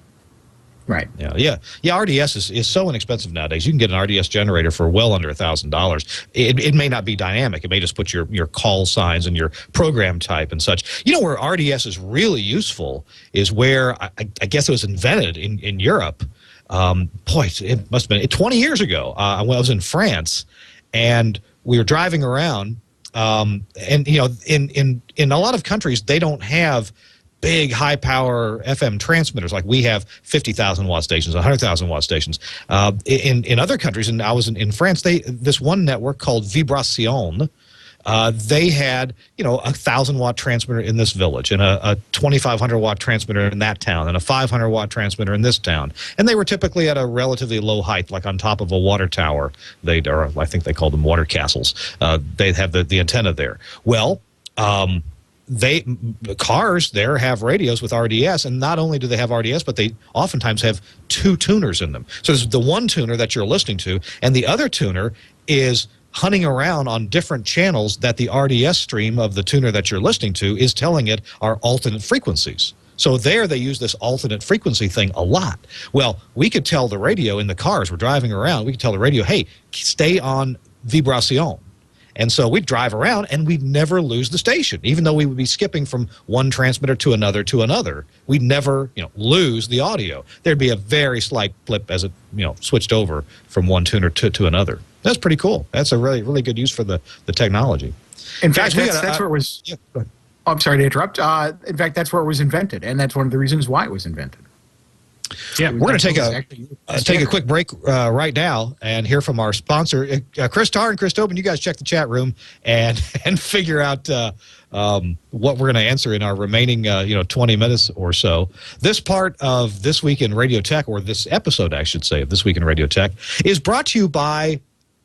Right. Yeah. RDS is so inexpensive nowadays. You can get an RDS generator for well under $1,000. It may not be dynamic. It may just put your call signs and your program type and such. Where RDS is really useful is where I guess it was invented in Europe. It must have been 20 years ago. I was in France, and we were driving around, and in a lot of countries they don't have big high power FM transmitters like we have. 50,000 watt stations, 100,000 watt stations. In other countries, and I was in France, this one network called Vibration. They had, a 1,000 watt transmitter in this village, and a 2,500 watt transmitter in that town, and a 500 watt transmitter in this town. And they were typically at a relatively low height, like on top of a water tower. I think they called them water castles. They'd have the antenna there. Well, the cars there have radios with RDS, and not only do they have RDS, but they oftentimes have 2 tuners in them. So there's the one tuner that you're listening to, and the other tuner is hunting around on different channels that the RDS stream of the tuner that you're listening to is telling it are alternate frequencies. So there they use this alternate frequency thing a lot. Well, we could tell the radio in the cars, we're driving around, we could tell the radio, hey, stay on Vibration. And so we'd drive around and we'd never lose the station. Even though we would be skipping from one transmitter to another, we'd never lose the audio. There'd be a very slight blip as it switched over from one tuner to another. That's pretty cool. That's a really, really good use for the technology. In fact, that's where it was. Yeah, go ahead. Oh, I'm sorry to interrupt. In fact, that's where it was invented, and that's one of the reasons why it was invented. Yeah, we're going to take a quick break right now and hear from our sponsor, Chris Tarr and Chris Tobin. You guys check the chat room and figure out what we're going to answer in our remaining 20 minutes or so. This part of This Week in Radio Tech, or this episode, I should say, of This Week in Radio Tech, is brought to you by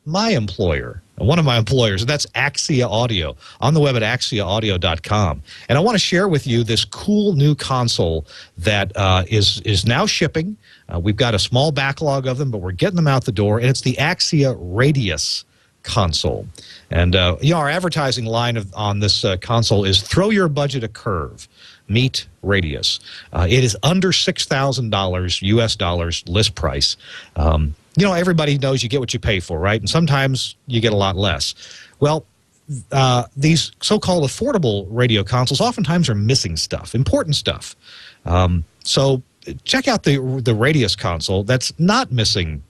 my employer, one of my employers, and that's Axia Audio, on the web at axiaaudio.com. And I want to share with you this cool new console that is now shipping. We've got a small backlog of them, but we're getting them out the door, and it's the Axia Radius console. And our advertising line on this console is throw your budget a curve. Meet Radius. It is under $6,000 US dollars list price. Everybody knows you get what you pay for, right? And sometimes you get a lot less. Well, these so-called affordable radio consoles oftentimes are missing stuff, important stuff. So check out the Radius console. That's not missing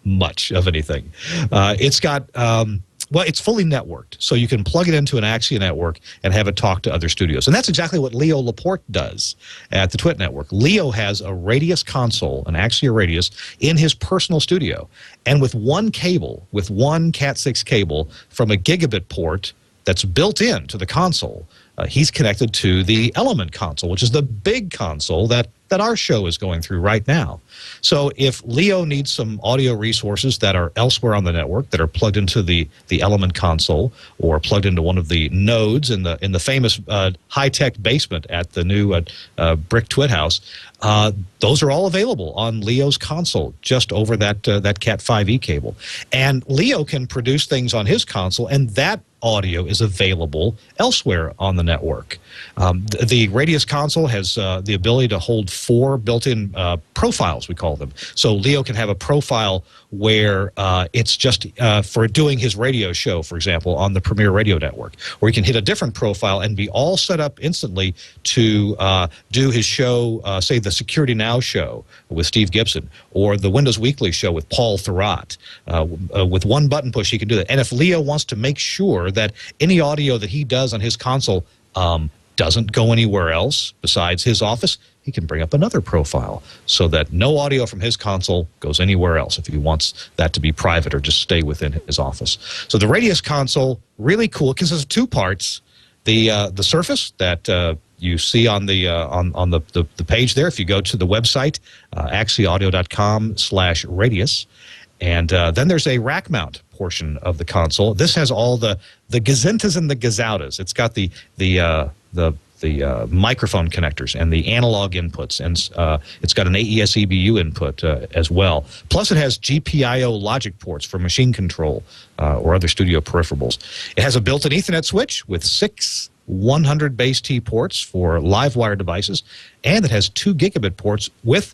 much of anything. It's got... it's fully networked, so you can plug it into an Axia network and have it talk to other studios. And that's exactly what Leo Laporte does at the TWiRT network. Leo has a Radius console, an Axia Radius, in his personal studio. And with one cable, with one Cat6 cable from a gigabit port that's built into the console, he's connected to the Element console, which is the big console that our show is going through right now. So if Leo needs some audio resources that are elsewhere on the network, that are plugged into the Element console or plugged into one of the nodes in the famous high-tech basement at the new brick TWiRT house, those are all available on Leo's console, just over that Cat 5e cable. And Leo can produce things on his console, and that audio is available elsewhere on the network. The Radius console has the ability to hold 4 built-in profiles, we call them. So Leo can have a profile where it's just for doing his radio show, for example, on the Premier Radio Network, or he can hit a different profile and be all set up instantly to do his show, say the Security Now show with Steve Gibson, or the Windows Weekly show with Paul Thurrott. With one button push, he can do that. And if Leo wants to make sure that any audio that he does on his console doesn't go anywhere else besides his office, he can bring up another profile so that no audio from his console goes anywhere else if he wants that to be private or just stay within his office. So the Radius console, really cool. It consists of 2 parts. The Surface that you see on the page there, if you go to the website, axiaaudio.com/radius. And then there's a rack mount portion of the console. This has all the gazintas and the gazoutas. It's got the microphone connectors and the analog inputs, and it's got an AES EBU input as well. Plus, it has GPIO logic ports for machine control or other studio peripherals. It has a built-in Ethernet switch with 6 100 base T ports for live wire devices, and it has 2 gigabit ports with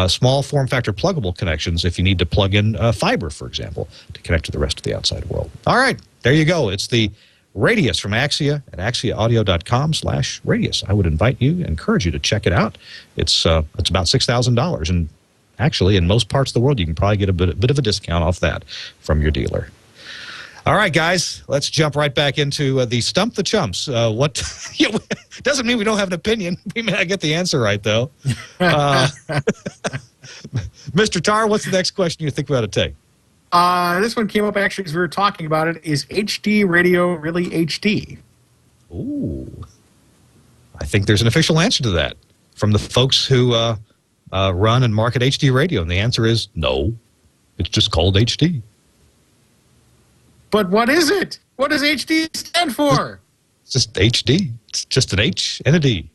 small form factor pluggable connections if you need to plug in fiber, for example, to connect to the rest of the outside world. All right, there you go. It's the Radius from Axia at axiaaudio.com/radius. I would encourage you to check it out. It's about $6,000, and actually, in most parts of the world, you can probably get a bit of a discount off that from your dealer. All right, guys, let's jump right back into the Stump the Chumps. What doesn't mean we don't have an opinion. We may not get the answer right, though. Mr. Tarr, what's the next question you think we ought to take? This one came up actually as we were talking about it. Is HD radio really HD? Ooh. I think there's an official answer to that from the folks who run and market HD radio, and the answer is no. It's just called HD. But what is it? What does HD stand for? It's just HD. It's just an H and a D.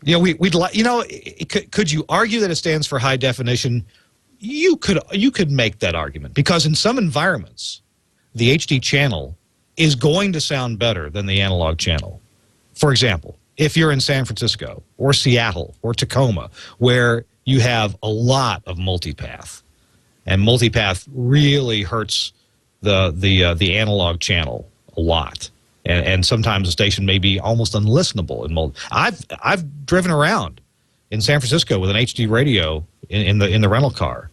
We'd like. Could you argue that it stands for high definition? You could make that argument, because in some environments, the HD channel is going to sound better than the analog channel. For example, if you're in San Francisco or Seattle or Tacoma, where you have a lot of multipath. And multipath really hurts the analog channel a lot, and sometimes the station may be almost unlistenable. I've driven around in San Francisco with an HD radio in the rental car,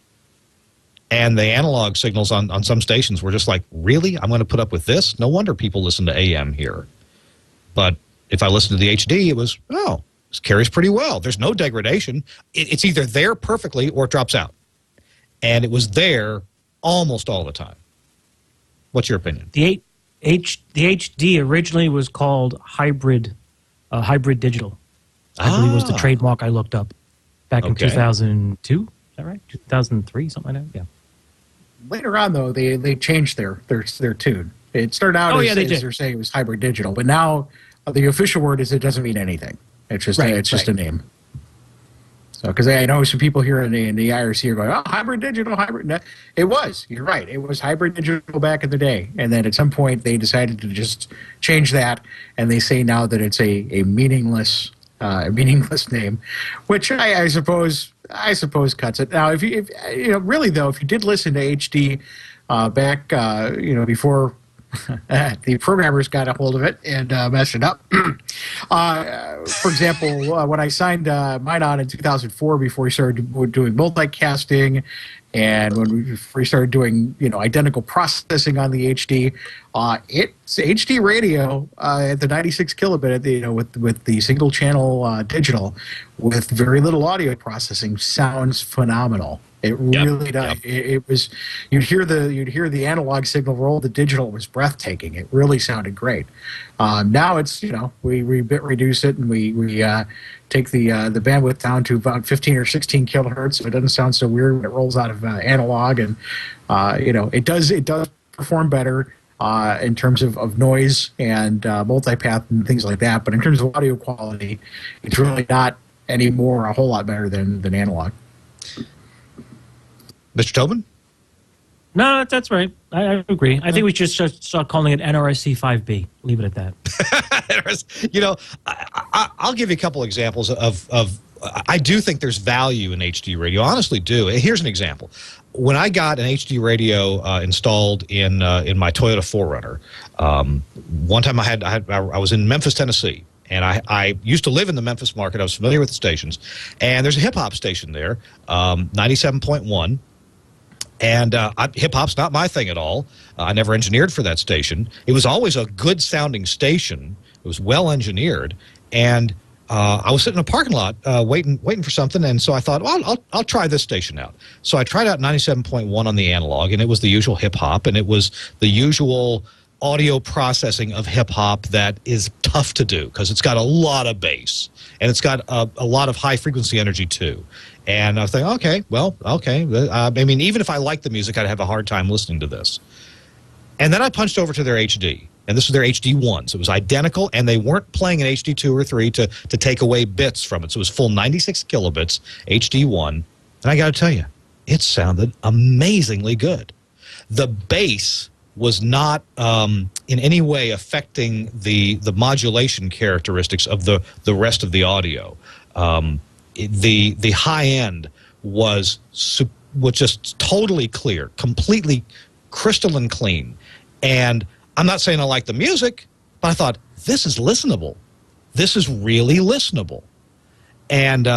and the analog signals on some stations were just like, really? I'm going to put up with this? No wonder people listen to AM here. But if I listened to the HD, it was, It carries pretty well. There's no degradation. It's either there perfectly or it drops out. And it was there almost all the time. What's your opinion? The HD originally was called hybrid digital. I believe was the trademark I looked up back in 2002. Is that right? 2003, something like that. Yeah. Later on, though, they changed their tune. It started out as they're saying it was hybrid digital, but now the official word is it doesn't mean anything. It's just just a name. So, because I know some people here in the IRC are going, oh, hybrid digital, hybrid. No, it was. You're right. It was hybrid digital back in the day. And then at some point they decided to just change that. And they say now that it's a meaningless name, which I suppose cuts it. Now, if you really though, if you did listen to HD back, before the programmers got a hold of it and messed it up. For example, when I signed mine on in 2004, before we started doing multicasting, and when we started doing identical processing on the HD, it's HD radio at the 96 kilobit, with the single channel digital, with very little audio processing, sounds phenomenal. It really does. Yep. It was you'd hear the analog signal roll. The digital was breathtaking. It really sounded great. Now it's we bit reduce it and we take the bandwidth down to about 15 or 16 kilohertz, so it doesn't sound so weird when it rolls out of analog, and it does perform better in terms of noise and multipath and things like that. But in terms of audio quality, it's really not anymore a whole lot better than analog. Mr. Tobin? No, that's right. I agree. I think we should start calling it NRSC 5B. Leave it at that. I'll give you a couple examples of I do think there's value in HD radio. I honestly do. Here's an example. When I got an HD radio installed in my Toyota 4Runner, one time I was in Memphis, Tennessee. And I used to live in the Memphis market. I was familiar with the stations. And there's a hip-hop station there, 97.1. And hip-hop's not my thing at all. I never engineered for that station. It was always a good-sounding station. It was well-engineered. And I was sitting in a parking lot waiting for something, and so I thought, well, I'll try this station out. So I tried out 97.1 on the analog, and it was the usual hip-hop, and it was the usual audio processing of hip-hop that is tough to do because it's got a lot of bass, and it's got a lot of high-frequency energy, too. And I was thinking, okay. I mean, even if I liked the music, I'd have a hard time listening to this. And then I punched over to their HD, and this was their HD1. So it was identical, and they weren't playing an HD2 or 3 to take away bits from it. So it was full 96 kilobits, HD1. And I got to tell you, it sounded amazingly good. The bass was not in any way affecting the modulation characteristics of the rest of the audio. The high end was just totally clear, completely crystalline clean. And I'm not saying I like the music, but I thought, this is listenable. This is really listenable. And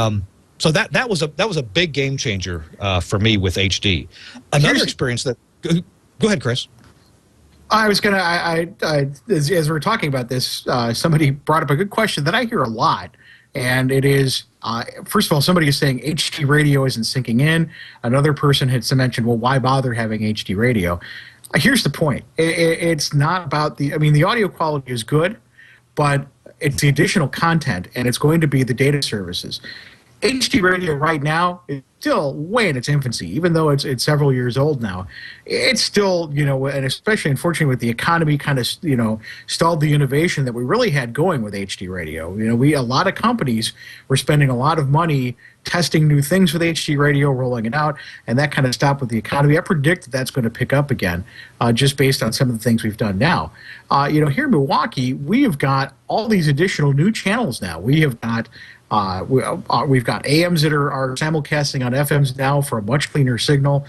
so that was a big game changer for me with HD. Another experience that go ahead, Chris. I was going to, as we were talking about this, somebody brought up a good question that I hear a lot. And it is, first of all, somebody is saying HD radio isn't sinking in. Another person had mentioned, well, why bother having HD radio? Here's the point. It's not about the audio quality is good, but it's the additional content, and it's going to be the data services. HD radio right now is still way in its infancy, even though it's several years old now. It's still, and especially unfortunately with the economy kind of, stalled the innovation that we really had going with HD radio. A lot of companies were spending a lot of money testing new things with HD radio, rolling it out, and that kind of stopped with the economy. I predict that's going to pick up again, just based on some of the things we've done now. Here in Milwaukee, we have got all these additional new channels now. We have got we've got AMs that are simulcasting on FMs now for a much cleaner signal.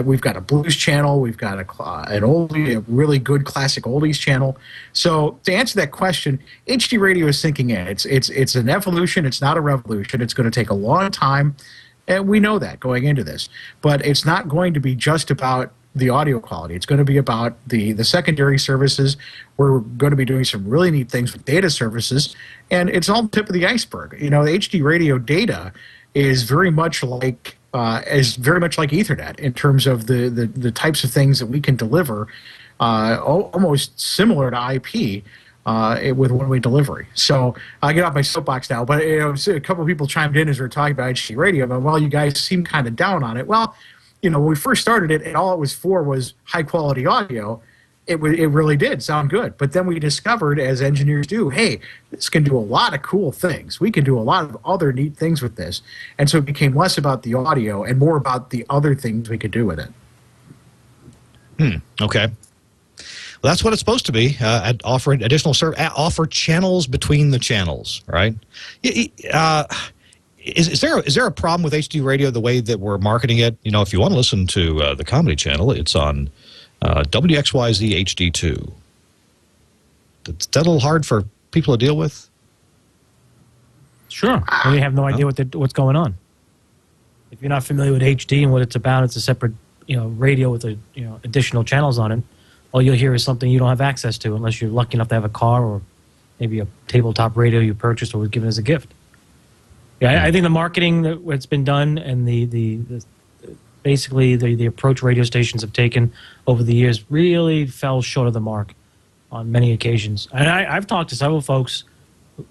We've got a blues channel. We've got a really good classic oldies channel. So to answer that question, HD radio is sinking in. It's an evolution. It's not a revolution. It's going to take a long time, and we know that going into this. But it's not going to be just about the audio quality. It's going to be about the secondary services. We're going to be doing some really neat things with data services, and it's all the tip of the iceberg. The HD radio data is very much like Ethernet in terms of the types of things that we can deliver, almost similar to IP. With one-way delivery. So I'll get off my soapbox now, but a couple of people chimed in as we were talking about HD radio, but well, you guys seem kind of down on it. Well, when we first started it, and all it was for was high-quality audio, it really did sound good. But then we discovered, as engineers do, hey, this can do a lot of cool things. We can do a lot of other neat things with this. And so it became less about the audio and more about the other things we could do with it. Okay. Well, that's what it's supposed to be. Offering additional offer channels between the channels, right? Is there a problem with HD radio the way that we're marketing it? If you want to listen to the comedy channel, it's on WXYZ HD2. Is that a little hard for people to deal with? Sure. We have no idea what's going on. If you're not familiar with HD and what it's about, it's a separate radio with additional channels on it. All you'll hear is something you don't have access to unless you're lucky enough to have a car or maybe a tabletop radio you purchased or was given as a gift. Yeah, I think the marketing that's been done and basically the approach radio stations have taken over the years really fell short of the mark on many occasions. And I've talked to several folks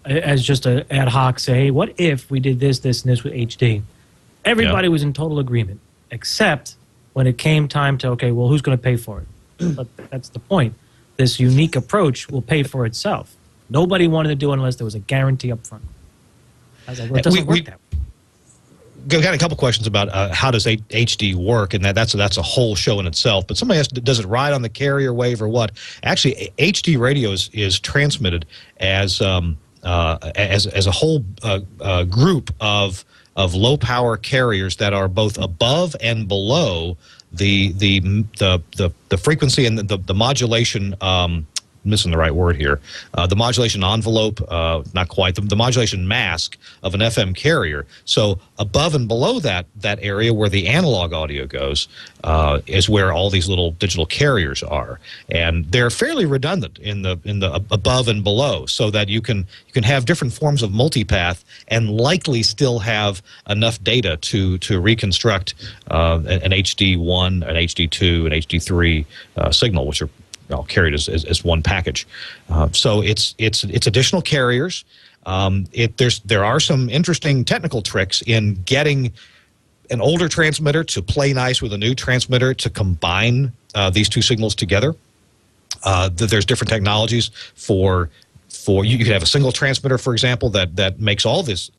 as just an ad hoc say, hey, what if we did this, this, and this with HD? Everybody was in total agreement, except when it came time to, okay, well, who's going to pay for it? But that's the point. This unique approach will pay for itself. Nobody wanted to do it unless there was a guarantee up front. I was like, well, it doesn't work that way. Got a couple questions about how does HD work, and that's a whole show in itself. But somebody asked, does it ride on the carrier wave or what? Actually, HD radio is transmitted as a whole group of low power carriers that are both above and below the frequency and the modulation. Missing the right word here. The modulation envelope, not quite. The modulation mask of an FM carrier. So above and below that area where the analog audio goes is where all these little digital carriers are, and they're fairly redundant in the above and below, so that you can have different forms of multipath and likely still have enough data to reconstruct an HD1, an HD2, an HD3 signal, which are carried as one package. So it's additional carriers. There are some interesting technical tricks in getting an older transmitter to play nice with a new transmitter to combine these two signals together. There's different technologies for you could have a single transmitter, for example, that makes all these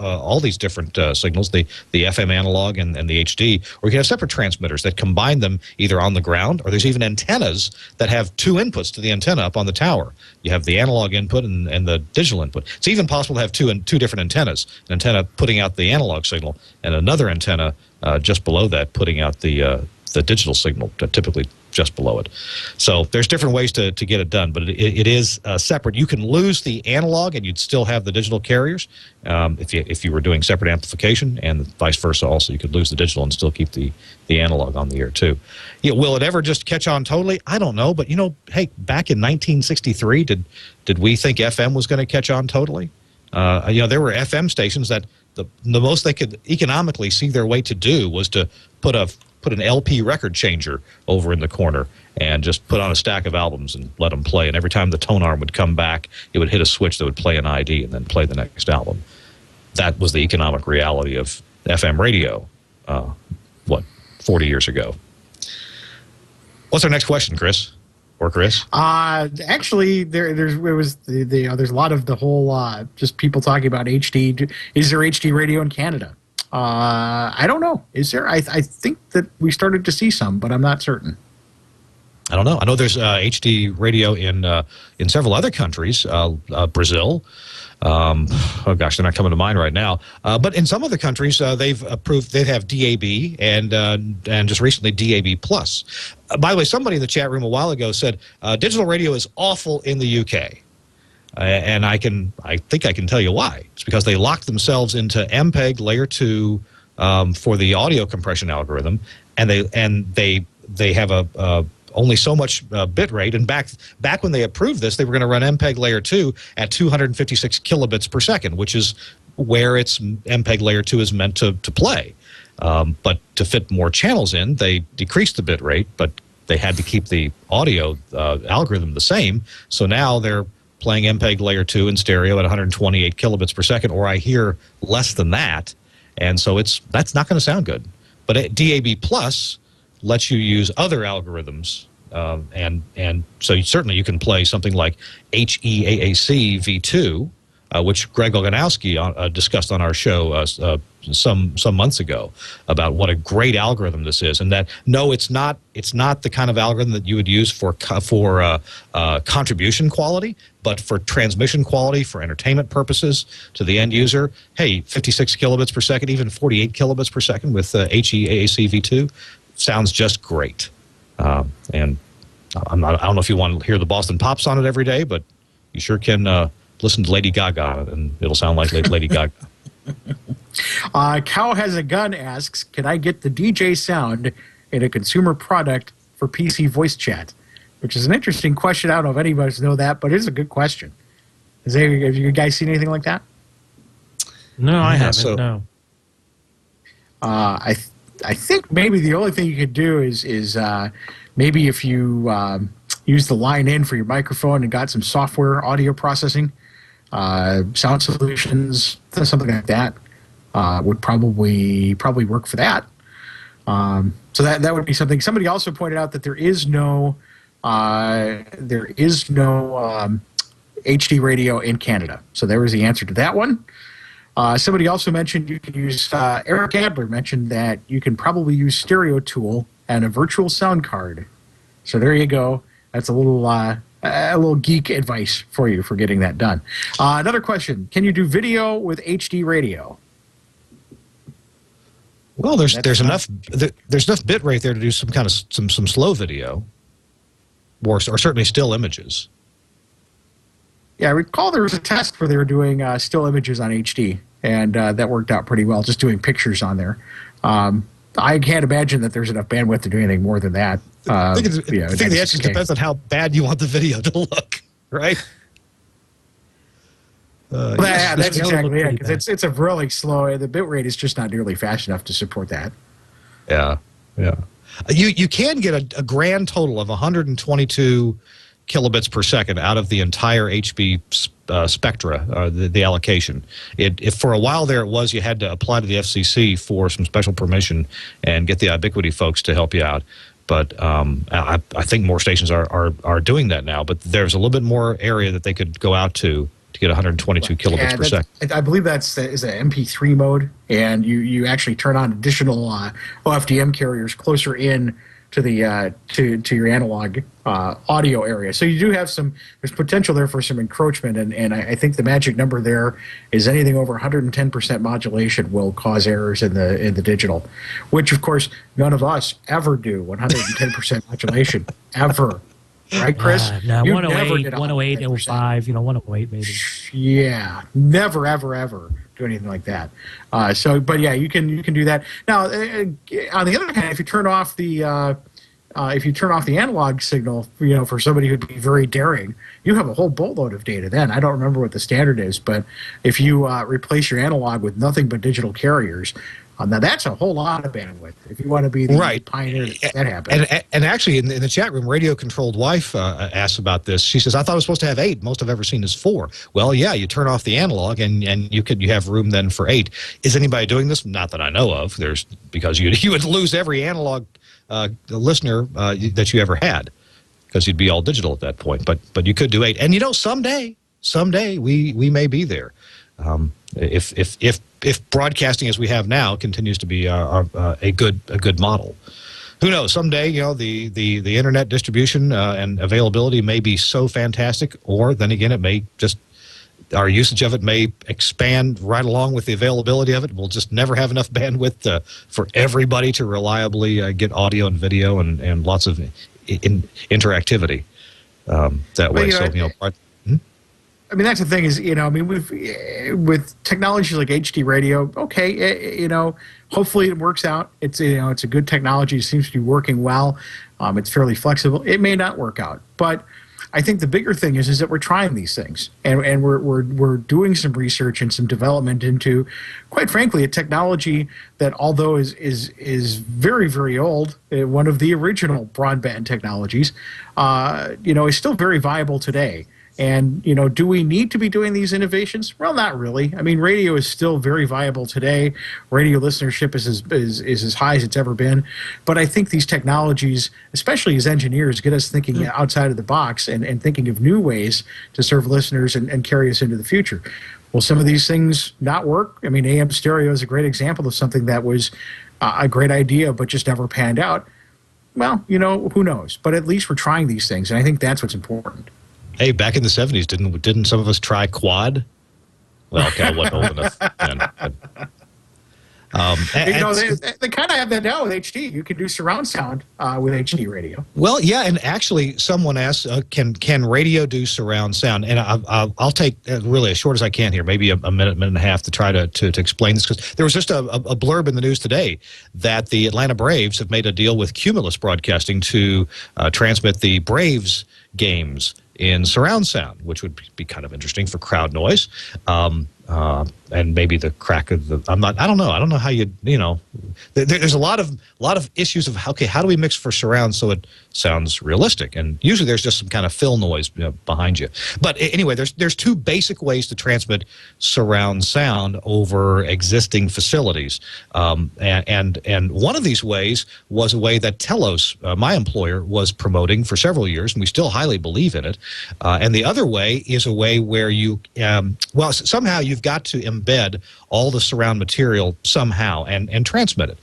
different signals, the FM analog and the HD, or you can have separate transmitters that combine them either on the ground, or there's even antennas that have two inputs to the antenna up on the tower. You have the analog input and the digital input. It's even possible to have two different antennas, an antenna putting out the analog signal and another antenna just below that putting out the digital signal, typically just below it. So there's different ways to get it done, but it is separate. You can lose the analog and you'd still have the digital carriers if you were doing separate amplification, and vice versa also. You could lose the digital and still keep the analog on the air too. Will it ever just catch on totally? I don't know, but hey, back in 1963, did we think FM was going to catch on totally? There were FM stations that the most they could economically see their way to do was to put an LP record changer over in the corner and just put on a stack of albums and let them play. And every time the tone arm would come back, it would hit a switch that would play an ID and then play the next album. That was the economic reality of FM radio, 40 years ago. What's our next question, Chris? Or Chris? Actually, there's a lot of the whole just people talking about HD. Is there HD radio in Canada? I don't know. Is there? I think that we started to see some, but I'm not certain. I don't know. I know there's HD radio in several other countries, Brazil. Oh gosh, they're not coming to mind right now. But in some other countries, they've approved. They have DAB and just recently DAB plus. By the way, somebody in the chat room a while ago said digital radio is awful in the UK. And I think I can tell you why. It's because they locked themselves into MPEG layer 2 for the audio compression algorithm, and they they have only so much bit rate. And back when they approved this, they were going to run MPEG Layer 2 at 256 kilobits per second, which is where its MPEG Layer 2 is meant to play. But to fit more channels in, they decreased the bit rate, but they had to keep the audio algorithm the same. So now they're playing MPEG Layer 2 in stereo at 128 kilobits per second, or I hear less than that. And so that's not going to sound good. But DAB Plus lets you use other algorithms. And so certainly you can play something like HEAAC V2, which Greg Oganowski discussed on our show some months ago about what a great algorithm this is, and that no, it's not the kind of algorithm that you would use for contribution quality, but for transmission quality, for entertainment purposes to the end user. Hey, 56 kilobits per second, even 48 kilobits per second with HEAAC V2 sounds just great. And I don't know if you want to hear the Boston Pops on it every day, but you sure can listen to Lady Gaga, and it'll sound like Lady Gaga. Cow Has a Gun asks, can I get the DJ sound in a consumer product for PC voice chat? Which is an interesting question. I don't know if anybody's know that, but it is a good question. Have you guys seen anything like that? No, I haven't. No. I think maybe the only thing you could do is maybe if you use the line in for your microphone and got some software audio processing, Sound Solutions, something like that, would probably work for that. So that would be something. Somebody also pointed out that there is no HD radio in Canada. So there was the answer to that one. Somebody also mentioned you can use, Eric Adler mentioned that you can probably use Stereo Tool and a virtual sound card. So there you go. That's a little geek advice for you for getting that done. Another question: can you do video with HD radio? Well, there's enough bit rate there to do some kind of some slow video, or certainly still images. Yeah, I recall there was a test where they were doing still images on HD, and that worked out pretty well, just doing pictures on there. I can't imagine that there's enough bandwidth to do anything more than that. I think the answer depends on how bad you want the video to look, right? That's exactly it, because it's a really slow, the bit rate is just not nearly fast enough to support that. Yeah. You can get a grand total of 122 kilobits per second out of the entire HB spectra, the allocation. If for a while there it was you had to apply to the FCC for some special permission and get the Ubiquity folks to help you out. But I think more stations are doing that now. But there's a little bit more area that they could go out to get 122 kilobits per second. I believe is an MP3 mode, and you actually turn on additional OFDM carriers closer in to the to your analog audio area. So you do have there's potential there for some encroachment, and I think the magic number there is anything over 110% modulation will cause errors in the digital, which of course none of us ever do 110% modulation ever. Right, Chris? No, 108, 108, 05, 108 maybe. Yeah, never, ever, ever do anything like that. But yeah, you can do that. Now, on the other hand, if you turn off the analog signal, for somebody who'd be very daring, you have a whole boatload of data. Then I don't remember what the standard is, but if you replace your analog with nothing but digital carriers. Now, that's a whole lot of bandwidth if you want to be the pioneer that happens. And actually, in the chat room, Radio-Controlled Wife asked about this. She says, I thought it was supposed to have 8. Most I've ever seen is 4. Well, yeah, you turn off the analog, and you have room then for 8. Is anybody doing this? Not that I know of. Because you would lose every analog listener that you ever had, because you'd be all digital at that point. But you could do 8. And someday we may be there. If broadcasting as we have now continues to be a good model, who knows? Someday, the internet distribution and availability may be so fantastic, or then again, it may just our usage of it may expand right along with the availability of it. We'll just never have enough bandwidth for everybody to reliably get audio and video and lots of interactivity that way. I mean, that's the thing is, I mean, with technologies like HD radio, okay, hopefully it works out. It's, it's a good technology. It seems to be working well. It's fairly flexible. It may not work out, but I think the bigger thing is that we're trying these things, and we're doing some research and some development into, quite frankly, a technology that, although is very, very old, one of the original broadband technologies, is still very viable today. And, do we need to be doing these innovations? Well, not really. I mean, radio is still very viable today. Radio listenership is as high as it's ever been. But I think these technologies, especially as engineers, get us thinking outside of the box and thinking of new ways to serve listeners and carry us into the future. Will some of these things not work? I mean, AM stereo is a great example of something that was a great idea but just never panned out. Well, who knows? But at least we're trying these things, and I think that's what's important. Hey, back in the 70s, didn't some of us try quad? Well, okay, I wasn't old enough then. They kind of have that now with HD. You can do surround sound with HD radio. Well, yeah, and actually, someone asked, can radio do surround sound? And I'll take really as short as I can here, maybe a minute and a half to try to explain this, because there was just a blurb in the news today that the Atlanta Braves have made a deal with Cumulus Broadcasting to transmit the Braves games in surround sound, which would be kind of interesting for crowd noise, and maybe the crack of the. I don't know how there's a lot of issues of how do we mix for surround so it sounds realistic, and usually there's just some kind of fill noise behind you. But anyway, there's two basic ways to transmit surround sound over existing facilities, and one of these ways was a way that Telos, my employer, was promoting for several years, and we still highly believe in it. And the other way is a way where you somehow you've got to embed all the surround material somehow and transmit it.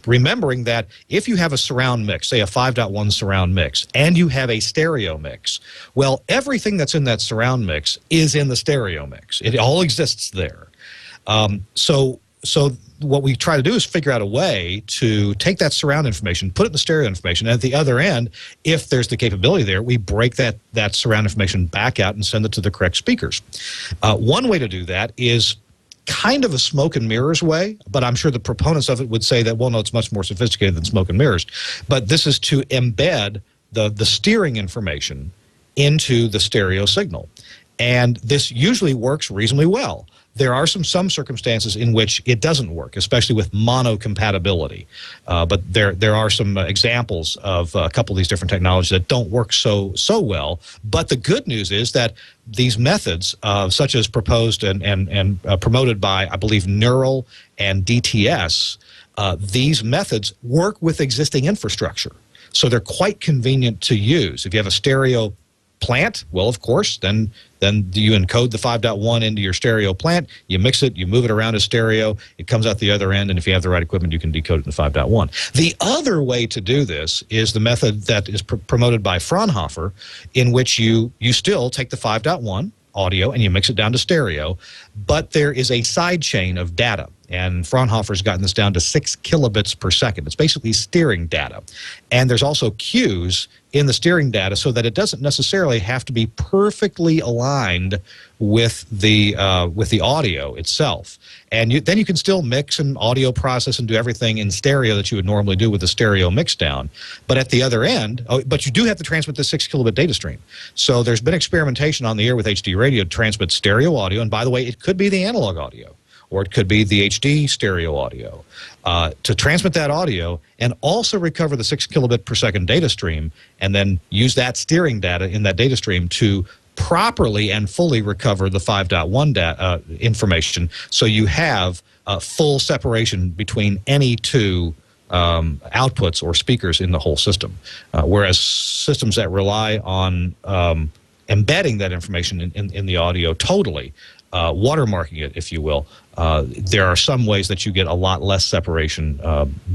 Remembering that if you have a surround mix, say a 5.1 surround mix, and you have a stereo mix, well, everything that's in that surround mix is in the stereo mix. It all exists there. So what we try to do is figure out a way to take that surround information, put it in the stereo information, and at the other end, if there's the capability there, we break that surround information back out and send it to the correct speakers. One way to do that is kind of a smoke and mirrors way, but I'm sure the proponents of it would say that, well, no, it's much more sophisticated than smoke and mirrors. But this is to embed the steering information into the stereo signal. And this usually works reasonably well. There are some circumstances in which it doesn't work, especially with mono-compatibility. But there are some examples of a couple of these different technologies that don't work so well. But the good news is that these methods, such as proposed and promoted by, I believe, Neural and DTS, these methods work with existing infrastructure. So they're quite convenient to use. If you have a stereo plant, well, of course, then you encode the 5.1 into your stereo plant, you mix it, you move it around as stereo, it comes out the other end, and if you have the right equipment, you can decode it in 5.1. The other way to do this is the method that is promoted by Fraunhofer, in which you still take the 5.1 audio and you mix it down to stereo, but there is a side chain of data. And Fraunhofer's gotten this down to 6 kilobits per second. It's basically steering data. And there's also cues in the steering data so that it doesn't necessarily have to be perfectly aligned with the audio itself. And then you can still mix and audio process and do everything in stereo that you would normally do with the stereo mix down. But at the other end, but you do have to transmit the 6 kilobit data stream. So there's been experimentation on the air with HD radio to transmit stereo audio. And by the way, it could be the analog audio, or it could be the HD stereo audio, to transmit that audio and also recover the 6 kilobit per second data stream, and then use that steering data in that data stream to properly and fully recover the 5.1 information, so you have full separation between any two outputs or speakers in the whole system. Whereas systems that rely on embedding that information in the audio totally, watermarking it, if you will, there are some ways that you get a lot less separation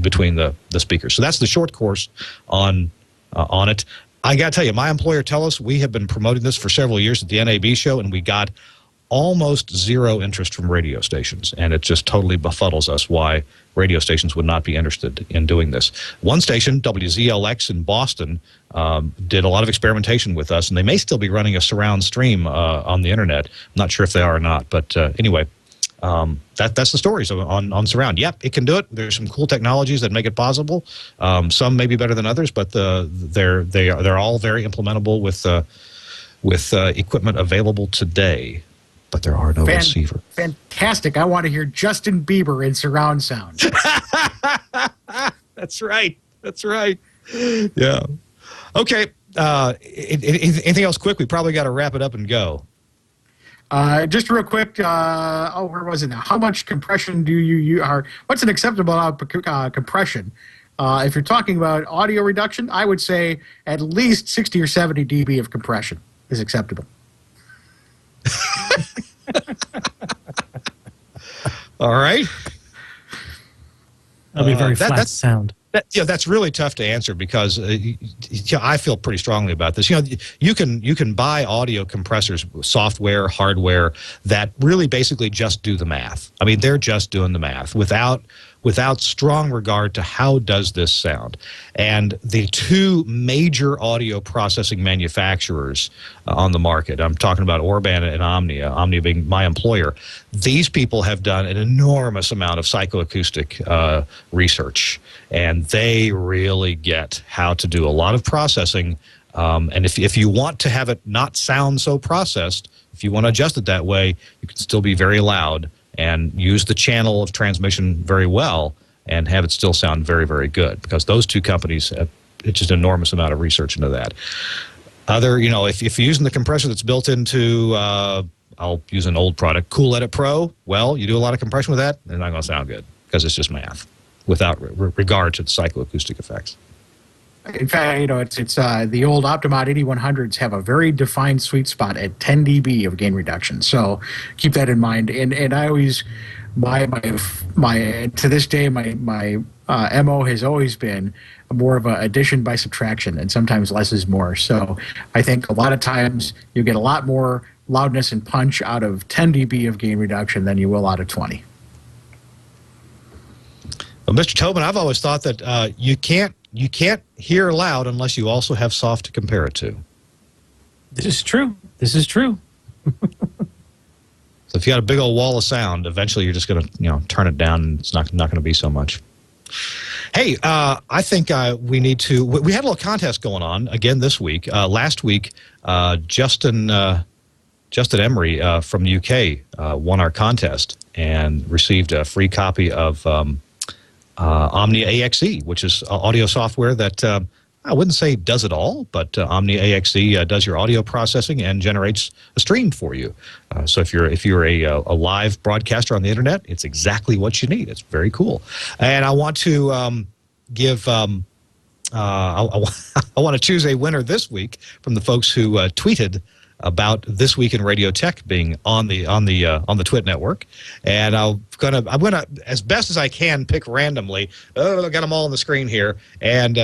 between the speakers. So that's the short course on it. I got to tell you, my employer Telos, we have been promoting this for several years at the NAB show, and we got almost zero interest from radio stations, and it just totally befuddles us why radio stations would not be interested in doing this. One station, WZLX in Boston, did a lot of experimentation with us, and they may still be running a surround stream on the internet. I'm not sure if they are or not, but anyway, that's the stories on surround. Yep, it can do it. There's some cool technologies that make it possible. Some may be better than others, but they're all very implementable with equipment available today. But there are no receivers. Fantastic. I want to hear Justin Bieber in surround sound. That's right. That's right. Yeah. Okay. Anything else quick? We probably got to wrap it up and go. Just real quick. Where was it now? How much compression do you what's an acceptable compression? If you're talking about audio reduction, I would say at least 60 or 70 dB of compression is acceptable. All right. That'll be very flat sound. That's really tough to answer because I feel pretty strongly about this. You can buy audio compressors, software, hardware that really basically just do the math. I mean, they're just doing the math without strong regard to how does this sound. And the two major audio processing manufacturers on the market, I'm talking about Orban and Omnia, Omnia being my employer, these people have done an enormous amount of psychoacoustic research, and they really get how to do a lot of processing. And if you want to have it not sound so processed, if you want to adjust it that way, you can still be very loud and use the channel of transmission very well and have it still sound very, very good, because those two companies have just an enormous amount of research into that. If you're using the compressor that's built into, I'll use an old product, Cool Edit Pro, well, you do a lot of compression with that, they're not going to sound good because it's just math without regard to the psychoacoustic effects. In fact, it's the old Optimod 8100s have a very defined sweet spot at 10 dB of gain reduction. So keep that in mind. And I always, my to this day, my MO has always been more of an addition by subtraction, and sometimes less is more. So I think a lot of times you get a lot more loudness and punch out of 10 dB of gain reduction than you will out of 20. Well, Mr. Tobin, I've always thought that you can't hear loud unless you also have soft to compare it to. This is true. This is true. So if you got a big old wall of sound, eventually you're just going to turn it down, and it's not going to be so much. Hey, I think we need to. We had a little contest going on again this week. Last week, Justin Emery from the UK won our contest and received a free copy of Omnia AXE, which is audio software that I wouldn't say does it all, but Omnia AXE does your audio processing and generates a stream for you. So if you're a live broadcaster on the internet, it's exactly what you need. It's very cool. And I want to I want to choose a winner this week from the folks who tweeted about This Week in Radio Tech being on the TWiRT network, and I'm gonna as best as I can pick randomly. I got them all on the screen here, and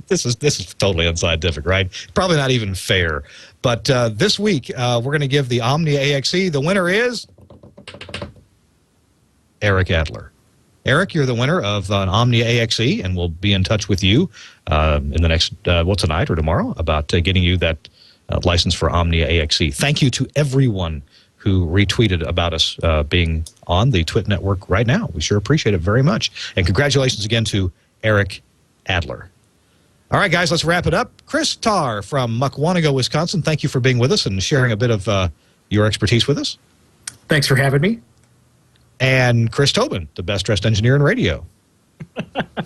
this is totally unscientific, right? Probably not even fair. But this week we're going to give the Omnia AXE. The winner is Eric Adler. Eric, you're the winner of an Omnia AXE, and we'll be in touch with you in the next tonight or tomorrow about getting you that license for Omnia AXE. Thank you to everyone who retweeted about us being on the TWiRT network right now. We sure appreciate it very much. And congratulations again to Eric Adler. All right, guys, let's wrap it up. Chris Tarr from Mukwonago, Wisconsin, thank you for being with us and sharing a bit of your expertise with us. Thanks for having me. And Chris Tobin, the best-dressed engineer in radio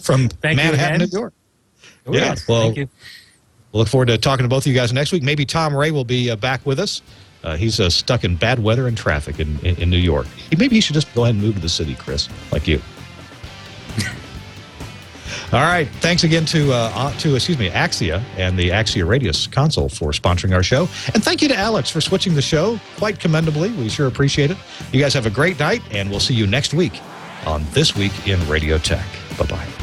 from Manhattan, New York. Oh, yeah, yes. Well, thank you. We'll look forward to talking to both of you guys next week. Maybe Tom Ray will be back with us. He's stuck in bad weather and traffic in New York. Maybe he should just go ahead and move to the city, Chris, like you. All right. Thanks again to Axia and the Axia Radius console for sponsoring our show. And thank you to Alex for switching the show quite commendably. We sure appreciate it. You guys have a great night, and we'll see you next week on This Week in Radio Tech. Bye-bye.